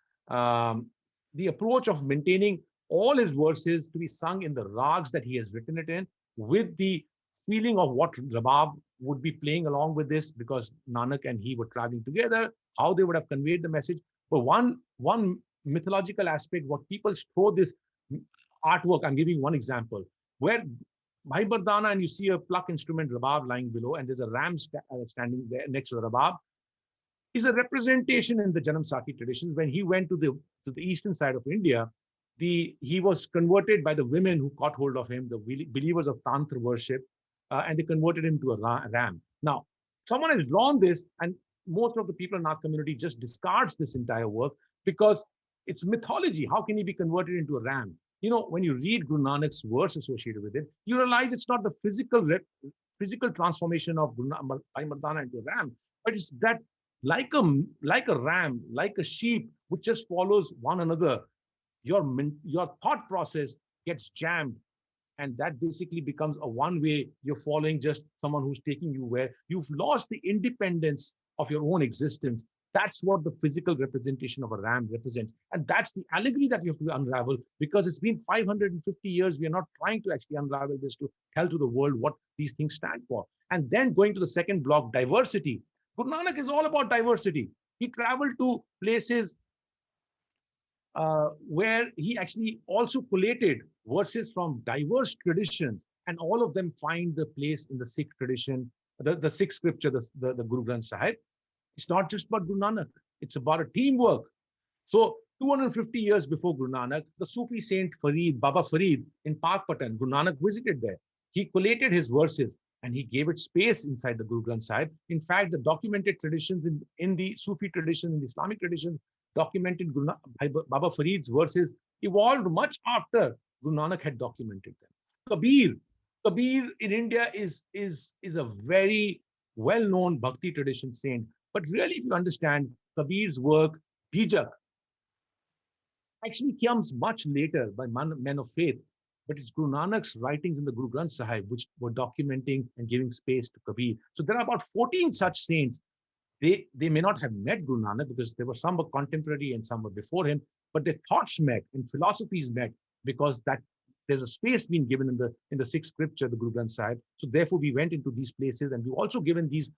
approach of maintaining all his verses to be sung in the rags that he has written it in, with the feeling of what Rabab would be playing along with this, because Nanak and he were traveling together, how they would have conveyed the message. But one mythological aspect, what people throw this artwork, I'm giving one example, where Bhai Bardana, and you see a pluck instrument Rabab lying below, and there's a ram standing there next to the Rabab, is a representation in the Janam Sakhi traditions. When he went to the eastern side of India, he was converted by the women who caught hold of him, the believers of Tantra worship, and they converted him to a ram. Now, someone has drawn this, and most of the people in our community just discards this entire work because it's mythology. How can he be converted into a ram? You know, when you read Guru Nanak's verse associated with it, you realize it's not the physical transformation of Bhai Mardana into a ram, but it's that like a ram, like a sheep, which just follows one another, your thought process gets jammed, and that basically becomes a one-way. You're following just someone who's taking you where you've lost the independence of your own existence. That's what the physical representation of a ram represents. And that's the allegory that you have to unravel, because it's been 550 years. We are not trying to actually unravel this to tell to the world what these things stand for. And then going to the second block, diversity. Guru Nanak is all about diversity. He traveled to places where he actually also collated verses from diverse traditions, and all of them find the place in the Sikh tradition, the Sikh scripture, the Guru Granth Sahib. It's not just about Guru Nanak, it's about a teamwork. So 250 years before Guru Nanak, the Sufi saint Baba Farid in Pakpatan, Guru Nanak visited there. He collated his verses and he gave it space inside the Guru Granth Sahib. In fact, the documented traditions in the Sufi tradition, in the Islamic traditions, documented Baba Farid's verses evolved much after Guru Nanak had documented them. Kabir in India is a very well-known bhakti tradition saint. But really, if you understand Kabir's work, Bijak, actually comes much later by men of faith. But it's Guru Nanak's writings in the Guru Granth Sahib which were documenting and giving space to Kabir. So there are about 14 such saints. They may not have met Guru Nanak, because there were some were contemporary and some were before him, but their thoughts met and philosophies met, because that there's a space being given in the Sikh scripture, the Guru Granth Sahib. So therefore, we went into these places, and we've also given these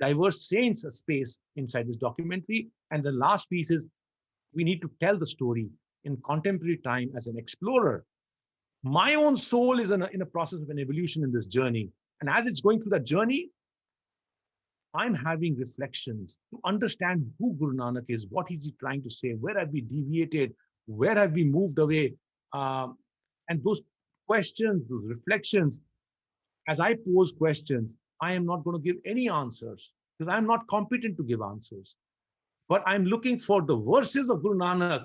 diverse saints a space inside this documentary. And the last piece is we need to tell the story in contemporary time as an explorer. My own soul is in a process of an evolution in this journey. And as it's going through that journey, I'm having reflections to understand who Guru Nanak is, what is he trying to say, where have we deviated, where have we moved away? And those questions, those reflections, as I pose questions, I am not going to give any answers, because I'm not competent to give answers. But I'm looking for the verses of Guru Nanak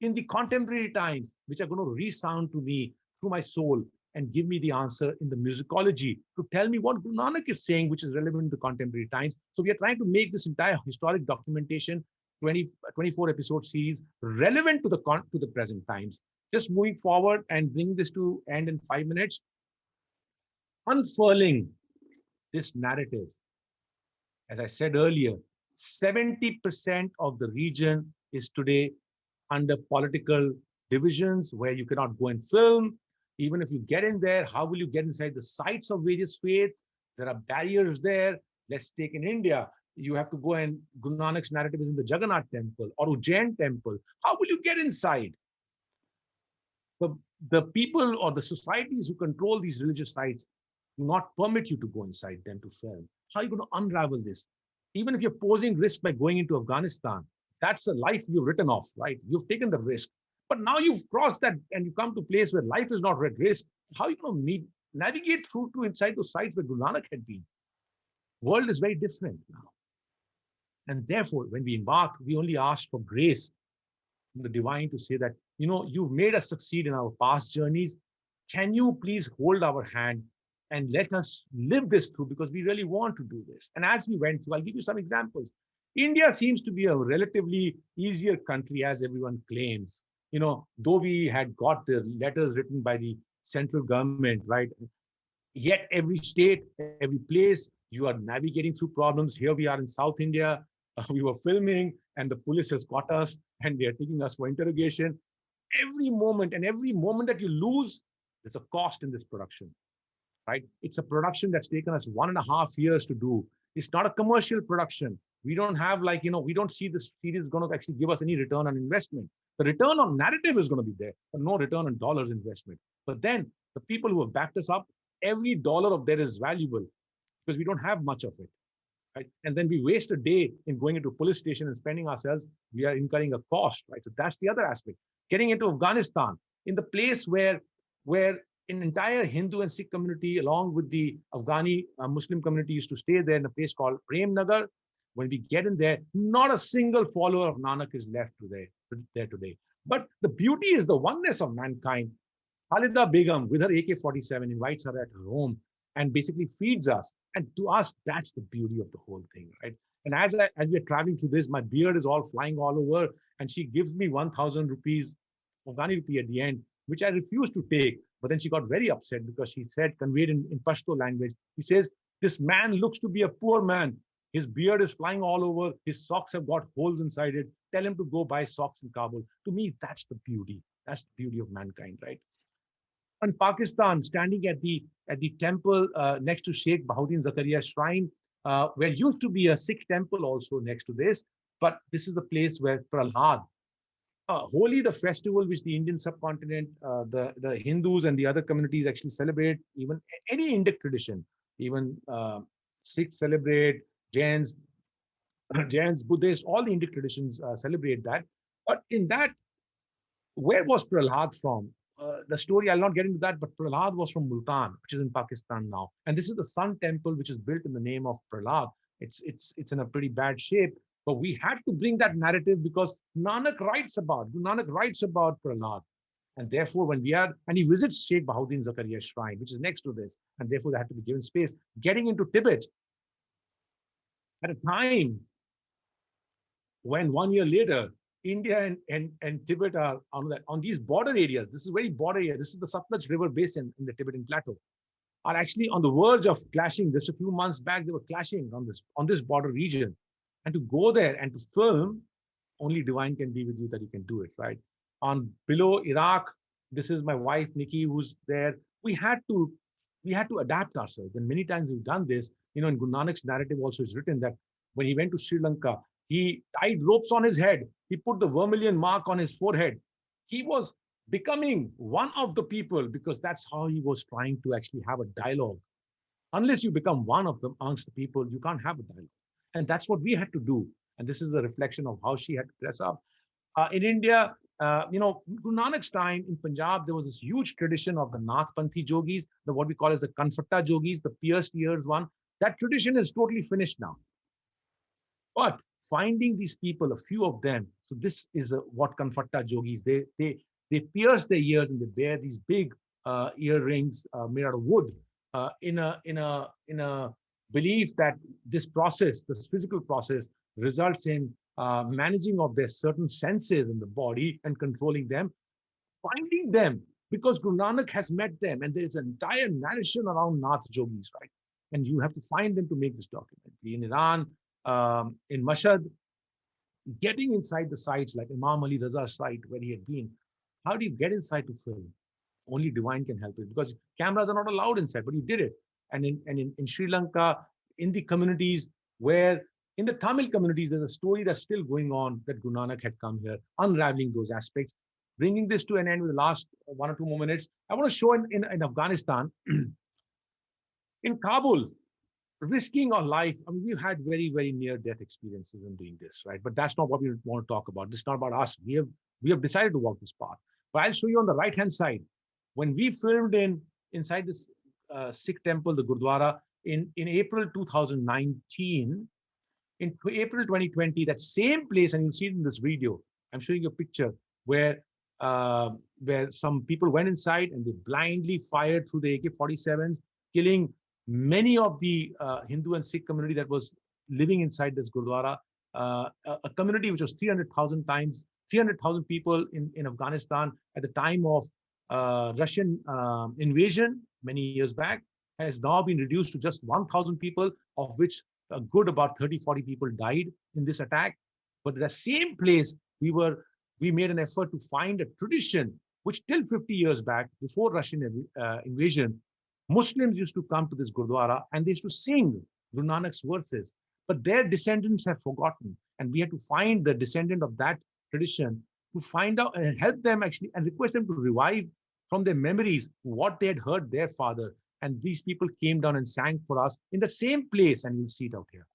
in the contemporary times, which are going to resound to me through my soul. and give me the answer in the musicology to tell me what Guru Nanak is saying, which is relevant to the contemporary times. So we are trying to make this entire historic documentation, 24 episode series, relevant to the present times. Just moving forward and bring this to end in 5 minutes. Unfurling this narrative. As I said earlier, 70% of the region is today under political divisions where you cannot go and film. Even if you get in there, how will you get inside the sites of various faiths? There are barriers there. Let's take in India. You have to go and Guru Nanak's narrative is in the Jagannath temple or Ujjain temple. How will you get inside? The people or the societies who control these religious sites do not permit you to go inside them to film. How are you going to unravel this? Even if you're posing risk by going into Afghanistan, that's a life you've written off, right? You've taken the risk. But now you've crossed that and you come to a place where life is not at risk. How are you going to navigate through to inside those sites where Guru Nanak had been? World is very different now. And therefore, when we embark, we only ask for grace from the divine to say that, you've made us succeed in our past journeys. Can you please hold our hand and let us live this through, because we really want to do this. And as we went through, I'll give you some examples. India seems to be a relatively easier country, as everyone claims. Though we had got the letters written by the central government, right? Yet every state, every place, you are navigating through problems. Here we are in South India. We were filming and the police has caught us and they are taking us for interrogation. Every moment that you lose, there's a cost in this production. Right? It's a production that's taken us 1.5 years to do. It's not a commercial production. We don't have we don't see this series going to actually give us any return on investment. The return on narrative is going to be there, but no return on dollars investment. But then the people who have backed us up, every dollar of that is valuable because we don't have much of it. Right? And then we waste a day in going into a police station and spending ourselves, we are incurring a cost, right? So that's the other aspect. Getting into Afghanistan, in the place where an entire Hindu and Sikh community, along with the Afghani Muslim community, used to stay there in a place called Prem Nagar. When we get in there, not a single follower of Nanak is left there today. But the beauty is the oneness of mankind. Khalida Begum, with her AK-47, invites her at her home and basically feeds us. And to us, that's the beauty of the whole thing, right? And as we're traveling through this, my beard is all flying all over, and she gives me 1,000 rupees, Afghani rupee at the end, which I refused to take. But then she got very upset because she said, conveyed in Pashto language, he says, this man looks to be a poor man. His beard is flying all over. His socks have got holes inside it. Tell him to go buy socks in Kabul. To me, that's the beauty. That's the beauty of mankind, right? In Pakistan, standing at the temple next to Sheikh Bahauddin Zakaria's shrine, where used to be a Sikh temple also next to this, but this is the place where Prahlad, Holi, the festival which the Indian subcontinent, the Hindus and the other communities actually celebrate, even any Indic tradition, even Sikhs celebrate, Jains, Buddhists, all the Indic traditions celebrate that. But in that, where was Prahlad from? The story, I'll not get into that, but Prahlad was from Multan, which is in Pakistan now. And this is the Sun Temple, which is built in the name of Prahlad. It's in a pretty bad shape. But we had to bring that narrative because Guru Nanak writes about Prahlad. And therefore, when he visits Sheikh Bahauddin Zakaria's shrine, which is next to this, and therefore they had to be given space. Getting into Tibet at a time when 1 year later, India and Tibet are on these border areas. This is very border area. This is the Satluj River basin in the Tibetan plateau. Are actually on the verge of clashing. Just a few months back, they were clashing on this border region. And to go there and to film, only divine can be with you that you can do it, right? On below Iraq, this is my wife, Nikki, who's there. We had to adapt ourselves. And many times we've done this. In Guru Nanak's narrative also is written that when he went to Sri Lanka, he tied ropes on his head. He put the vermilion mark on his forehead. He was becoming one of the people because that's how he was trying to actually have a dialogue. Unless you become one of them amongst the people, you can't have a dialogue. And that's what we had to do. And this is a reflection of how she had to dress up. In India, Guru Nanak's time in Punjab, there was this huge tradition of the Nathpanthi yogis, what we call as the Kanfatta yogis, the pierced ears one. That tradition is totally finished now. But finding these people, a few of them, so this is what Kanfatta yogis, they pierce their ears and they bear these big earrings made out of wood, in a belief that this process, this physical process, results in managing of their certain senses in the body and controlling them, finding them, because Guru Nanak has met them, and there is an entire narration around Nath Jogis, right? And you have to find them to make this document. In Iran, in Mashhad, getting inside the sites like Imam Ali Raza's site where he had been. How do you get inside to film? Only divine can help it, because cameras are not allowed inside, but he did it. And in Sri Lanka, in the communities where, in the Tamil communities, there's a story that's still going on that Guru Nanak had come here, unraveling those aspects. Bringing this to an end with the last 1 or 2 more minutes, I want to show in Afghanistan, in Kabul, risking our life. I mean, we've had very, very near-death experiences in doing this, right? But that's not what we want to talk about. This is not about us. We have decided to walk this path. But I'll show you on the right-hand side. When we filmed inside this Sikh temple, the Gurdwara, in April 2019, in April 2020, that same place, and you'll see it in this video, I'm showing you a picture where some people went inside and they blindly fired through the AK-47s, killing many of the Hindu and Sikh community that was living inside this Gurdwara, a community which was 300,000 people in Afghanistan at the time of Russian invasion many years back, has now been reduced to just 1,000 people, of which a good about 30-40 people died in this attack. But at the same place, we made an effort to find a tradition which till 50 years back, before Russian invasion, Muslims used to come to this Gurdwara and they used to sing Guru Nanak's verses. But their descendants have forgotten. And we had to find the descendant of that tradition to find out and help them actually and request them to revive from their memories what they had heard their father. And these people came down and sang for us in the same place, and you'll see it out here.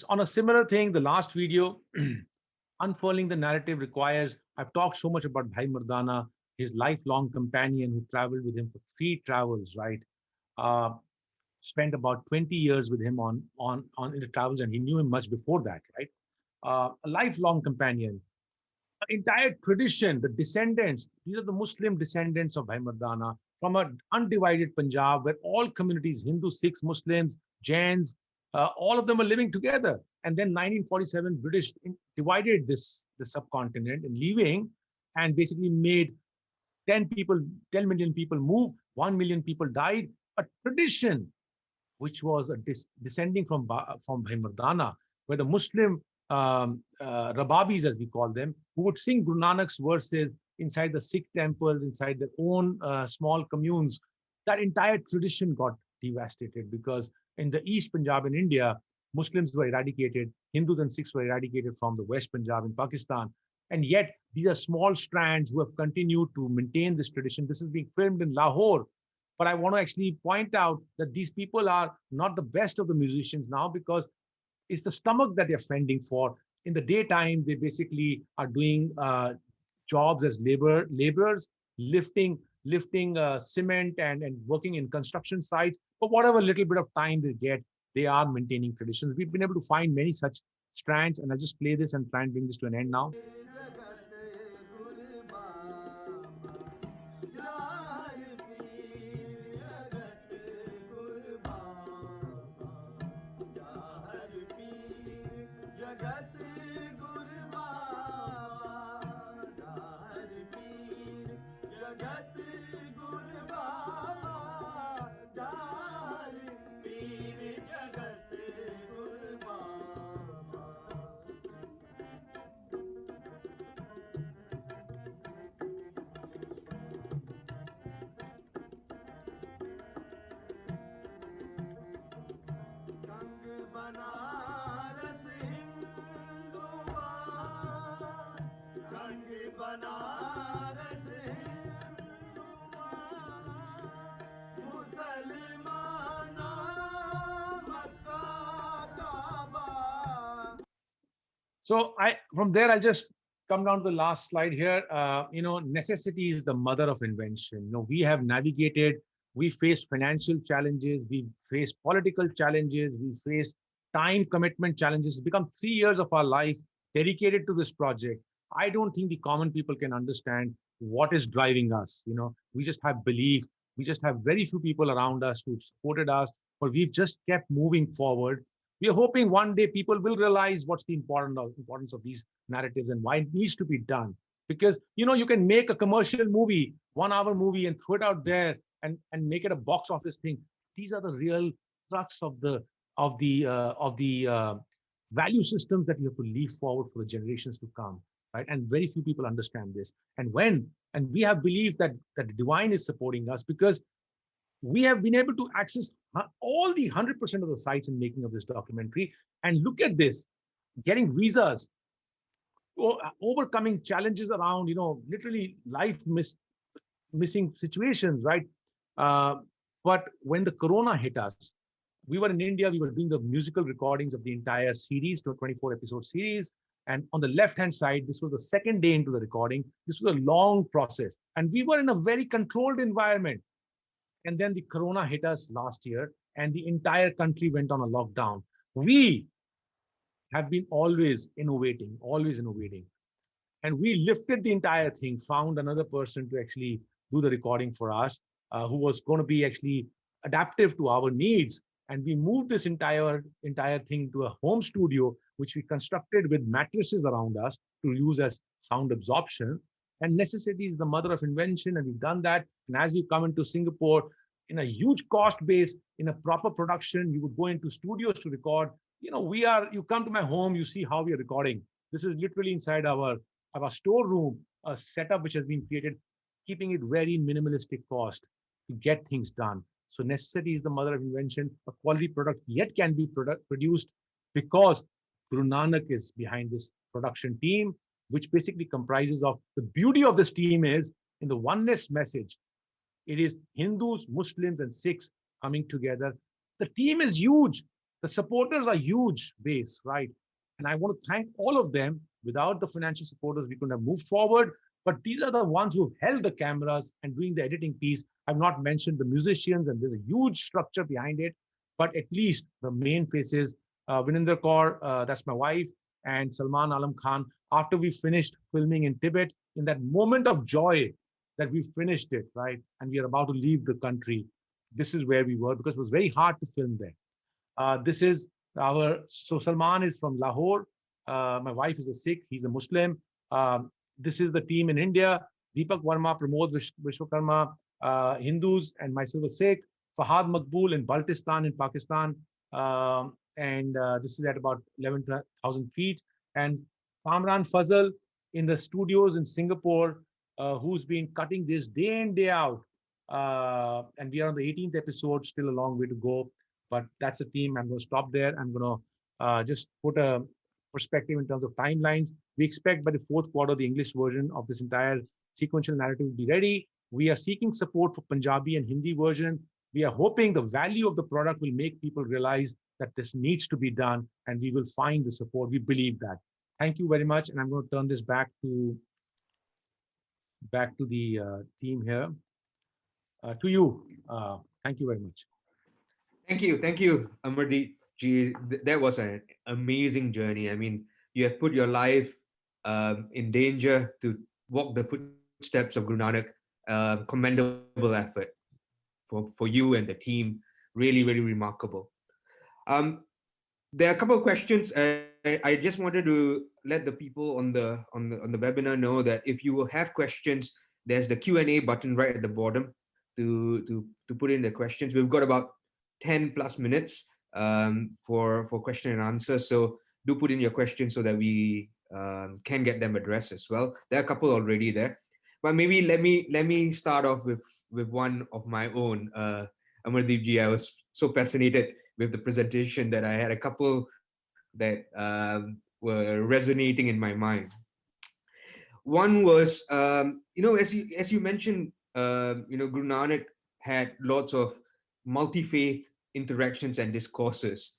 On a similar thing, the last video, Unfollowing the Narrative, requires, I've talked so much about Bhai Mardana, his lifelong companion who traveled with him for 3 travels, right? Spent about 20 years with him on in the travels, and he knew him much before that, right? A lifelong companion. An entire tradition, the descendants, these are the Muslim descendants of Bhai Mardana from an undivided Punjab where all communities, Hindu, Sikhs, Muslims, Jains, all of them are living together. And then 1947, British divided the subcontinent and leaving, and basically made 10 million people move, 1 million people died. A tradition which was descending from Bhai Mardana, where the Muslim Rababis, as we call them, who would sing Guru Nanak's verses inside the Sikh temples, inside their own small communes. That entire tradition got devastated because in the East Punjab in India, Muslims were eradicated, Hindus and Sikhs were eradicated from the West Punjab in Pakistan. And yet, these are small strands who have continued to maintain this tradition. This is being filmed in Lahore. But I want to actually point out that these people are not the best of the musicians now, because it's the stomach that they're fending for. In the daytime, they basically are doing jobs as laborers, lifting cement and working in construction sites. But whatever little bit of time they get, they are maintaining traditions. We've been able to find many such strands, and I'll just play this and try and bring this to an end now. Banaras हिंदुआ रंग बनारस हिंदुआ मुसलमाना मक्का काबा. So from there, I'll just come down to the last slide here. Necessity is the mother of invention. We have navigated, we faced financial challenges, we faced political challenges, we faced time commitment challenges. It's become 3 years of our life dedicated to this project. I don't think the common people can understand what is driving us. We just have belief. We just have very few people around us who supported us, but we've just kept moving forward. We are hoping one day people will realize what's the importance of these narratives and why it needs to be done. Because you can make a commercial movie, 1 hour movie, and throw it out there and make it a box office thing. These are the real crux of the value systems that you have to lead forward for the generations to come, right? And very few people understand this. And we have believed that the divine is supporting us, because we have been able to access all the 100% of the sites in making of this documentary. And look at this, getting visas, overcoming challenges around, literally missing situations, right? But when the corona hit us, we were in India, we were doing the musical recordings of the entire series, the 24-episode series. And on the left-hand side, this was the second day into the recording. This was a long process. And we were in a very controlled environment. And then the corona hit us last year, and the entire country went on a lockdown. We have been always innovating. And we lifted the entire thing, found another person to actually do the recording for us, who was going to be actually adaptive to our needs. And we moved this entire thing to a home studio, which we constructed with mattresses around us to use as sound absorption. And necessity is the mother of invention, and we've done that. And as we come into Singapore, in a huge cost base, in a proper production, you would go into studios to record. You come to my home, you see how we are recording. This is literally inside our storeroom, a setup which has been created, keeping it very minimalistic cost to get things done. So necessity is the mother of invention. A quality product yet can be produced because Guru Nanak is behind this production team, which basically comprises of, the beauty of this team is in the oneness message. It is Hindus, Muslims, and Sikhs coming together. The team is huge. The supporters are huge base, right? And I want to thank all of them. Without the financial supporters, we couldn't have moved forward. But these are the ones who held the cameras and doing the editing piece. I've not mentioned the musicians, and there's a huge structure behind it. But at least the main faces, Vininder Kaur, that's my wife, and Salman Alam Khan. After we finished filming in Tibet, in that moment of joy that we finished it, right? And we are about to leave the country. This is where we were, because it was very hard to film there. So Salman is from Lahore. My wife is a Sikh, he's a Muslim. This is the team in India: Deepak Verma, Pramod Vishwakarma, Hindus, and myself a Sikh. Fahad Maqbool in Baltistan in Pakistan. This is at about 11,000 feet. And Kamran Fazal in the studios in Singapore, who's been cutting this day in, day out. And we are on the 18th episode, still a long way to go. But that's a team. I'm going to stop there. I'm going to just put a perspective in terms of timelines. We expect by the fourth quarter, the English version of this entire sequential narrative will be ready. We are seeking support for Punjabi and Hindi version. We are hoping the value of the product will make people realize that this needs to be done, and we will find the support. We believe that. Thank you very much. And I'm going to turn this back to the team here. To you. Thank you very much. Thank you, Amardeep ji. That was an amazing journey. I mean, you have put your life in danger to walk the footsteps of Guru Nanak. Commendable effort for you and the team. Really, really remarkable. There are a couple of questions. I just wanted to let the people on the webinar know that if you will have questions, there's the Q&A button right at the bottom to put in the questions. We've got about 10 plus minutes for question and answer. So do put in your questions so that we can get them addressed as well. There are a couple already there, but maybe let me start off with one of my own. Amardeep ji, I was so fascinated with the presentation that I had a couple that were resonating in my mind. One was, as you mentioned, Guru Nanak had lots of multi-faith interactions and discourses.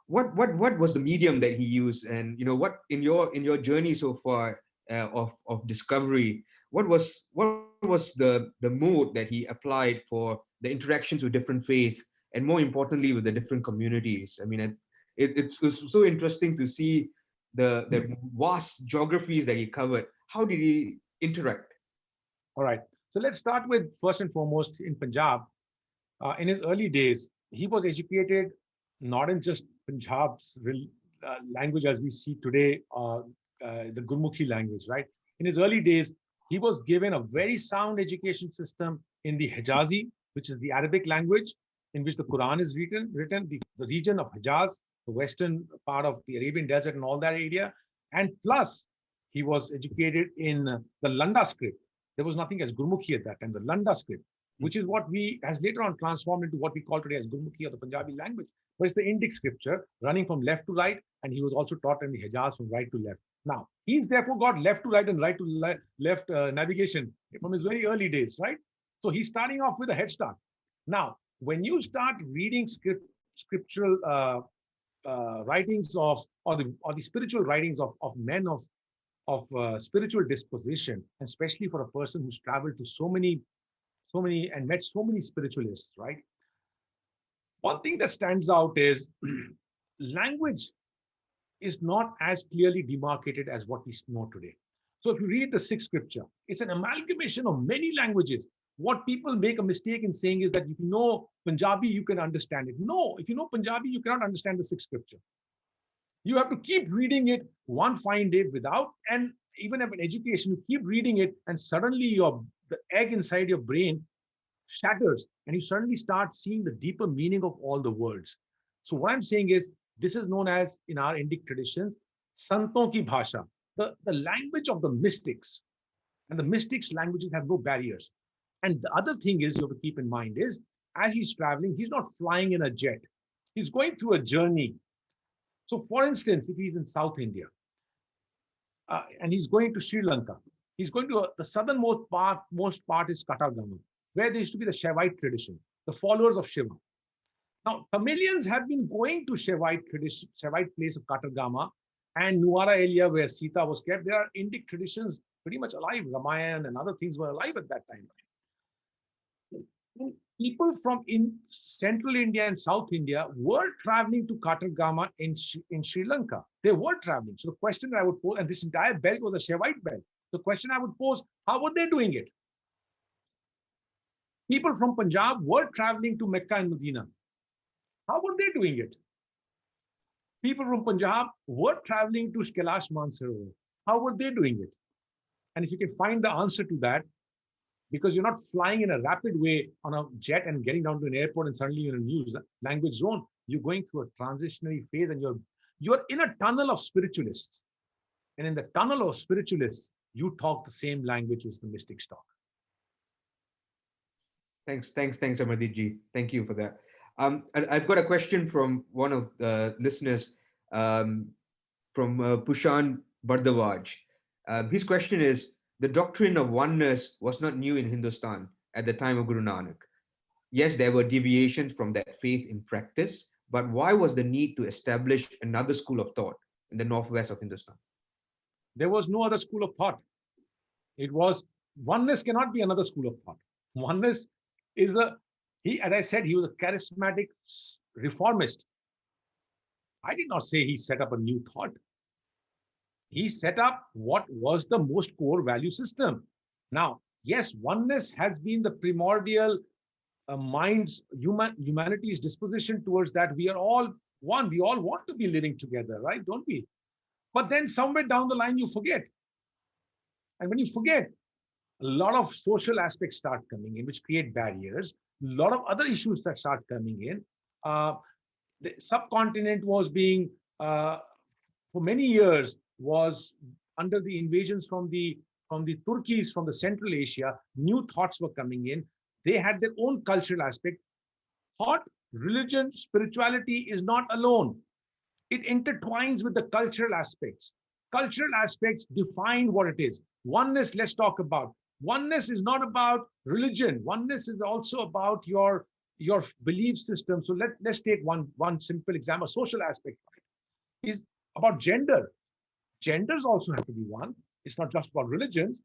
What was the medium that he used, and what in your journey so far of discovery, what was the mode that he applied for the interactions with different faiths, and more importantly with the different communities? I mean, it's so interesting to see the vast geographies that he covered. How did he interact? All right. So let's start with first and foremost in Punjab. In his early days, he was educated not in just Punjab's language as we see today, the Gurmukhi language, right? In his early days, he was given a very sound education system in the Hijazi, which is the Arabic language in which the Quran is written, the region of Hijaz, the western part of the Arabian desert and all that area. And plus, he was educated in the Landa script. There was nothing as Gurmukhi at that time, the Landa script, which is what has later on transformed into what we call today as Gurmukhi or the Punjabi language. But it's the Indic scripture running from left to right, and he was also taught in the Hijaz from right to left. Now, he's therefore got left to right and right to left navigation from his very early days, right? So he's starting off with a head start. Now, when you start reading scriptural writings or the spiritual writings of men of spiritual disposition, especially for a person who's traveled to so many and met so many spiritualists, right? One thing that stands out is language is not as clearly demarcated as what we know today. So if you read the Sikh scripture, it's an amalgamation of many languages. What people make a mistake in saying is that if you know Punjabi, you can understand it. No, if you know Punjabi, you cannot understand the Sikh scripture. You have to keep reading it one fine day without, and even have an education, you keep reading it, and suddenly the egg inside your brain shatters, and you suddenly start seeing the deeper meaning of all the words. So what I'm saying is, this is known as, in our Indic traditions, Santon ki bhasha, the language of the mystics. And the mystics' languages have no barriers. And the other thing is, you have to keep in mind is, as he's traveling, he's not flying in a jet. He's going through a journey. So for instance, if he's in South India, and he's going to Sri Lanka, he's going to the southernmost part is Katagama, where there used to be the Shaivite tradition, the followers of Shiva. Now, Tamilians have been going to Shaivite place of Katagama and Nuwara area where Sita was kept. There are Indic traditions pretty much alive. Ramayana and other things were alive at that time. People from central India and South India were traveling to Katagama in Sri Lanka. They were traveling. So the question that I would pose, and this entire belt was a Shaivite belt. The question I would pose, how were they doing it? People from Punjab were traveling to Mecca and Medina. How were they doing it? People from Punjab were traveling to Kailash Mansarovar. How were they doing it? And if you can find the answer to that, because you're not flying in a rapid way on a jet and getting down to an airport and suddenly you're in a new language zone, you're going through a transitionary phase and you're in a tunnel of spiritualists. And in the tunnel of spiritualists, you talk the same language as the mystics talk. Thanks, Amardeep ji. Thank you for that. I've got a question from one of the listeners, from Pushan Bardawaj. His question is, the doctrine of oneness was not new in Hindustan at the time of Guru Nanak. Yes, there were deviations from that faith in practice, but why was the need to establish another school of thought in the northwest of Hindustan? There was no other school of thought. It was, oneness cannot be another school of thought. Oneness is as I said, he was a charismatic reformist. I did not say he set up a new thought. He set up what was the most core value system. Now, yes, oneness has been the primordial humanity's disposition towards that. We are all one. We all want to be living together, right? Don't we? But then somewhere down the line, you forget. And when you forget, a lot of social aspects start coming in, which create barriers. A lot of other issues that start coming in. The subcontinent was being, for many years, was under the invasions from the Turkeys, from the Central Asia. New thoughts were coming in. They had their own cultural aspect. Thought religion, spirituality is not alone. It intertwines with the cultural aspects. Cultural aspects define what it is. Oneness, let's talk about. Oneness is not about religion. Oneness is also about your belief system. So let's take one simple example. Social aspect, right, is about gender. Genders also have to be one. It's not just about religions.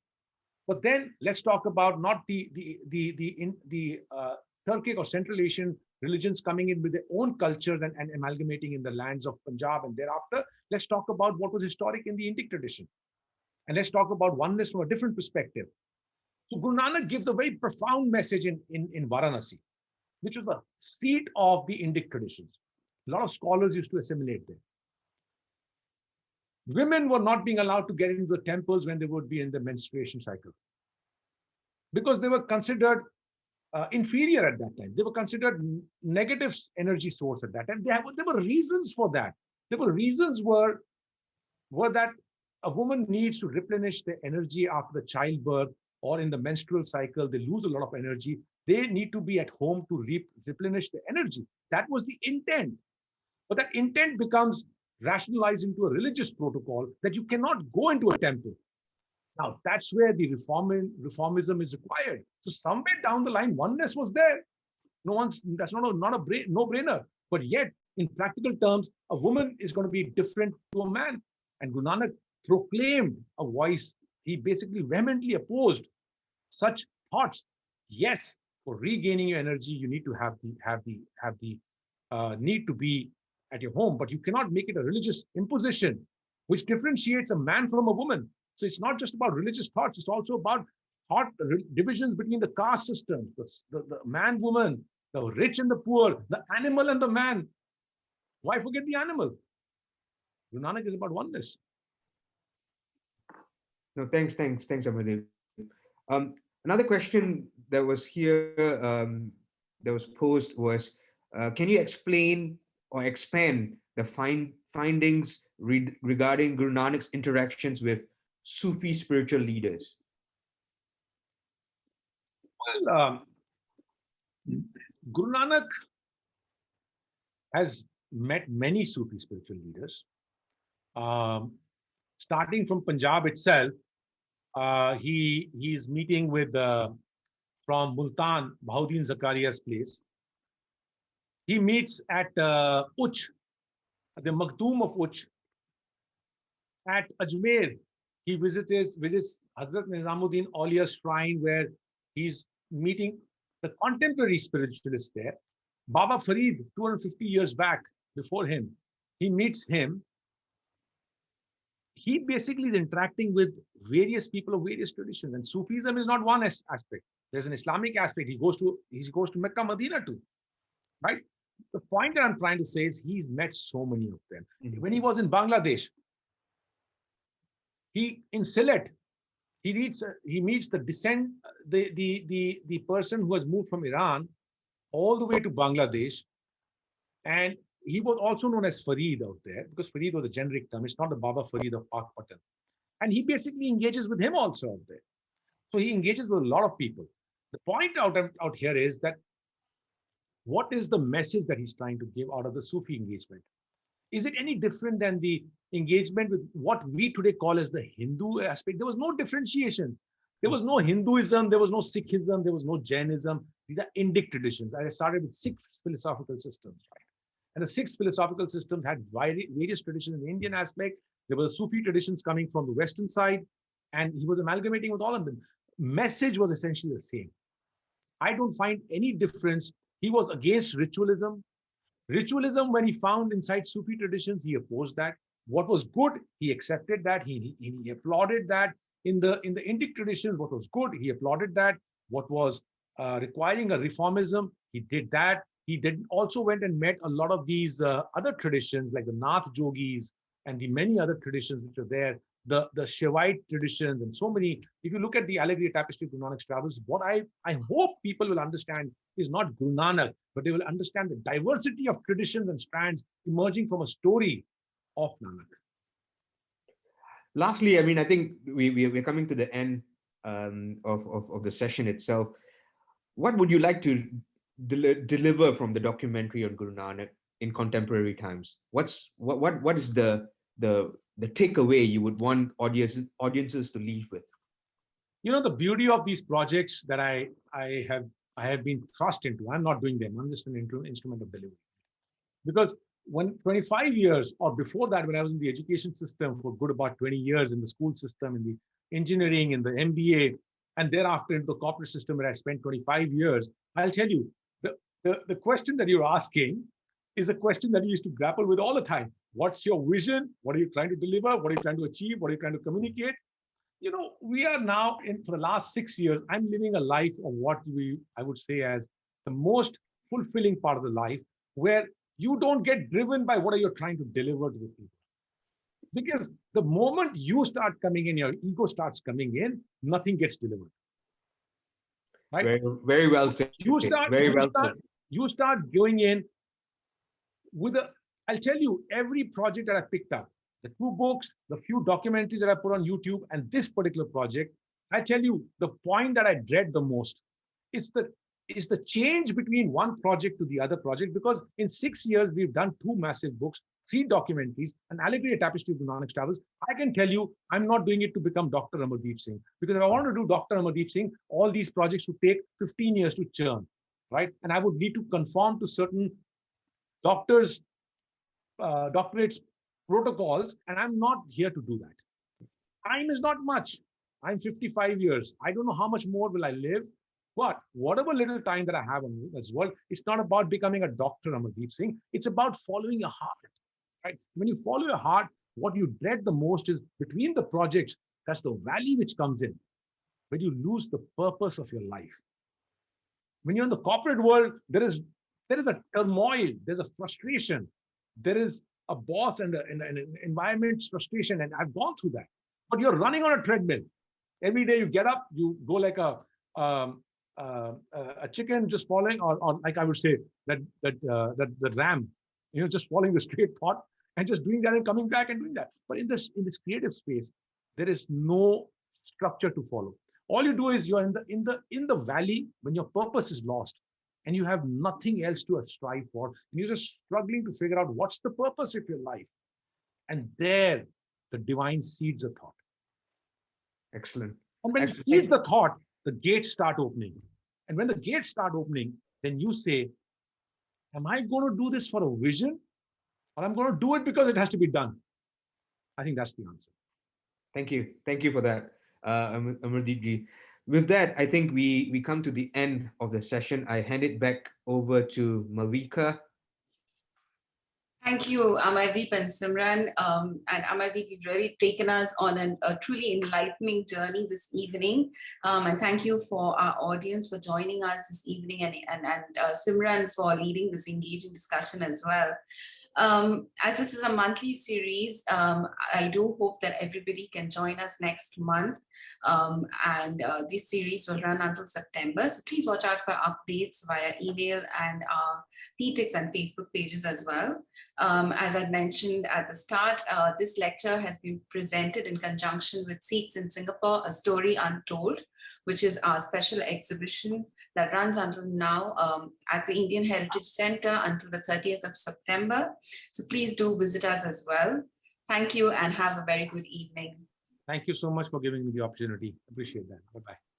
But then let's talk about not the Turkic or Central Asian religions coming in with their own cultures and amalgamating in the lands of Punjab and thereafter. Let's talk about what was historic in the Indic tradition. And let's talk about oneness from a different perspective. So Guru Nanak gives a very profound message in Varanasi, which was the seat of the Indic traditions. A lot of scholars used to assimilate there. Women were not being allowed to get into the temples when they would be in the menstruation cycle, because they were considered inferior at that time. They were considered negative energy source at that time. There were reasons for that. There were reasons were that a woman needs to replenish the energy after the childbirth or in the menstrual cycle. They lose a lot of energy. They need to be at home to replenish the energy. That was the intent. But that intent becomes rationalized into a religious protocol that you cannot go into a temple. Now, that's where the reformism is required. So somewhere down the line, oneness was there. That's not a no-brainer. But yet, in practical terms, a woman is going to be different to a man. And Guru Nanak proclaimed a voice. He basically vehemently opposed such thoughts. Yes, for regaining your energy, you need to have the need to be at your home, but you cannot make it a religious imposition, which differentiates a man from a woman. So it's not just about religious thoughts, it's also about thought divisions between the caste systems, the man, woman, the rich and the poor, the animal and the man. Why forget the animal? Guru Nanak is about oneness. No, thanks, Amardeep. Another question that was here, that was posed was, can you explain or expand the findings regarding Guru Nanak's interactions with Sufi spiritual leaders? Well, Guru Nanak has met many Sufi spiritual leaders. Starting from Punjab itself, he is meeting with from Multan, Bahauddin Zakaria's place. He meets at Uch, the Makhdoom of Uch. At Ajmer, he visits Hazrat Nizamuddin Aulia's shrine, where he's meeting the contemporary spiritualists there. Baba Farid, 250 years back, before him, he meets him. He basically is interacting with various people of various traditions, and Sufism is not one aspect. There's an Islamic aspect. He goes to Mecca, Medina too, right? The point that I'm trying to say is he's met so many of them. When he was in Bangladesh, in Sylhet, he meets the person who has moved from Iran all the way to Bangladesh, and he was also known as Farid out there, because Farid was a generic term. It's not the Baba Farid of Pak Patan. And he basically engages with him also out there. So he engages with a lot of people. The point out here is that what is the message that he's trying to give out of the Sufi engagement? Is it any different than the engagement with what we today call as the Hindu aspect? There was no differentiation. There was no Hinduism, there was no Sikhism, there was no Jainism. These are Indic traditions. I started with 6 philosophical systems, right? And the 6 philosophical systems had various traditions in the Indian aspect. There were Sufi traditions coming from the Western side, and he was amalgamating with all of them. Message was essentially the same. I don't find any difference. He was against ritualism. Ritualism, when he found inside Sufi traditions, he opposed that. What was good, he accepted that. He applauded that. In the Indic traditions, what was good, he applauded that. What was requiring a reformism, he did that. He also went and met a lot of these other traditions, like the Nath Jogis and the many other traditions which are there, the Shaivite traditions, and so many. If you look at the Allegory Tapestry of Guru Nanak's travels, what I hope people will understand is not Guru Nanak, but they will understand the diversity of traditions and strands emerging from a story of Nanak. Lastly, I mean, I think we're coming to the end of the session itself. What would you like to deliver from the documentary on Guru Nanak in contemporary times? What is the takeaway you would want audiences to leave with? You know, the beauty of these projects that I have been thrust into, I'm not doing them. I'm just an instrument of delivery. Because when 25 years or before that, when I was in the education system for good about 20 years, in the school system, in the engineering, in the MBA, and thereafter into the corporate system where I spent 25 years, I'll tell you, the question that you're asking is a question that you used to grapple with all the time. What's your vision? What are you trying to deliver? What are you trying to achieve? What are you trying to communicate? You know, we are now for the last 6 years, I'm living a life of what I would say as the most fulfilling part of the life, where you don't get driven by what are you trying to deliver to the people. Because the moment you start coming in, your ego starts coming in, nothing gets delivered. Right? Very, very well said. You start going in with I'll tell you, every project that I picked up, the 2 books, the few documentaries that I put on YouTube, and this particular project, I tell you, the point that I dread the most is the change between one project to the other project. Because in 6 years, we've done 2 massive books, 3 documentaries, an allegory, a tapestry of Guru Nanak's travels. I can tell you, I'm not doing it to become Dr. Amardeep Singh. Because if I want to do Dr. Amardeep Singh, all these projects would take 15 years to churn, right? And I would need to conform to certain doctorates protocols, and I'm not here to do that. Time is not much. I'm 55 years. I don't know how much more will I live, but whatever little time that I have on this world, it's not about becoming a Dr. Amardeep Singh. It's about following your heart, right? When you follow your heart, what you dread the most is between the projects, that's the valley which comes in, when you lose the purpose of your life. When you're in the corporate world, there is a turmoil, there's a frustration, there is a boss and an environment's frustration, and I've gone through that. But you're running on a treadmill. Every day you get up, you go like a chicken just following, or like I would say that the ram, you know, just following the straight path and just doing that and coming back and doing that. But in this creative space, there is no structure to follow. All you do is you're in the valley when your purpose is lost, and you have nothing else to strive for, and you're just struggling to figure out what's the purpose of your life. And there, the divine seeds a thought. Excellent. And when it seeds the thought, the gates start opening. And when the gates start opening, then you say, am I going to do this for a vision, or I'm going to do it because it has to be done? I think that's the answer. Thank you for that, Amardeep ji. With that, I think we come to the end of the session. I hand it back over to Malvika. Thank you, Amardeep and Simran. And Amardeep, you've really taken us on a truly enlightening journey this evening. And thank you for our audience for joining us this evening, and Simran for leading this engaging discussion as well. As this is a monthly series, I do hope that everybody can join us next month. This series will run until September. So please watch out for updates via email and our PTIX and Facebook pages as well. As I mentioned at the start, this lecture has been presented in conjunction with Sikhs in Singapore, A Story Untold, which is our special exhibition that runs until now at the Indian Heritage Center until the 30th of September. So please do visit us as well. Thank you and have a very good evening. Thank you so much for giving me the opportunity. Appreciate that. Bye-bye.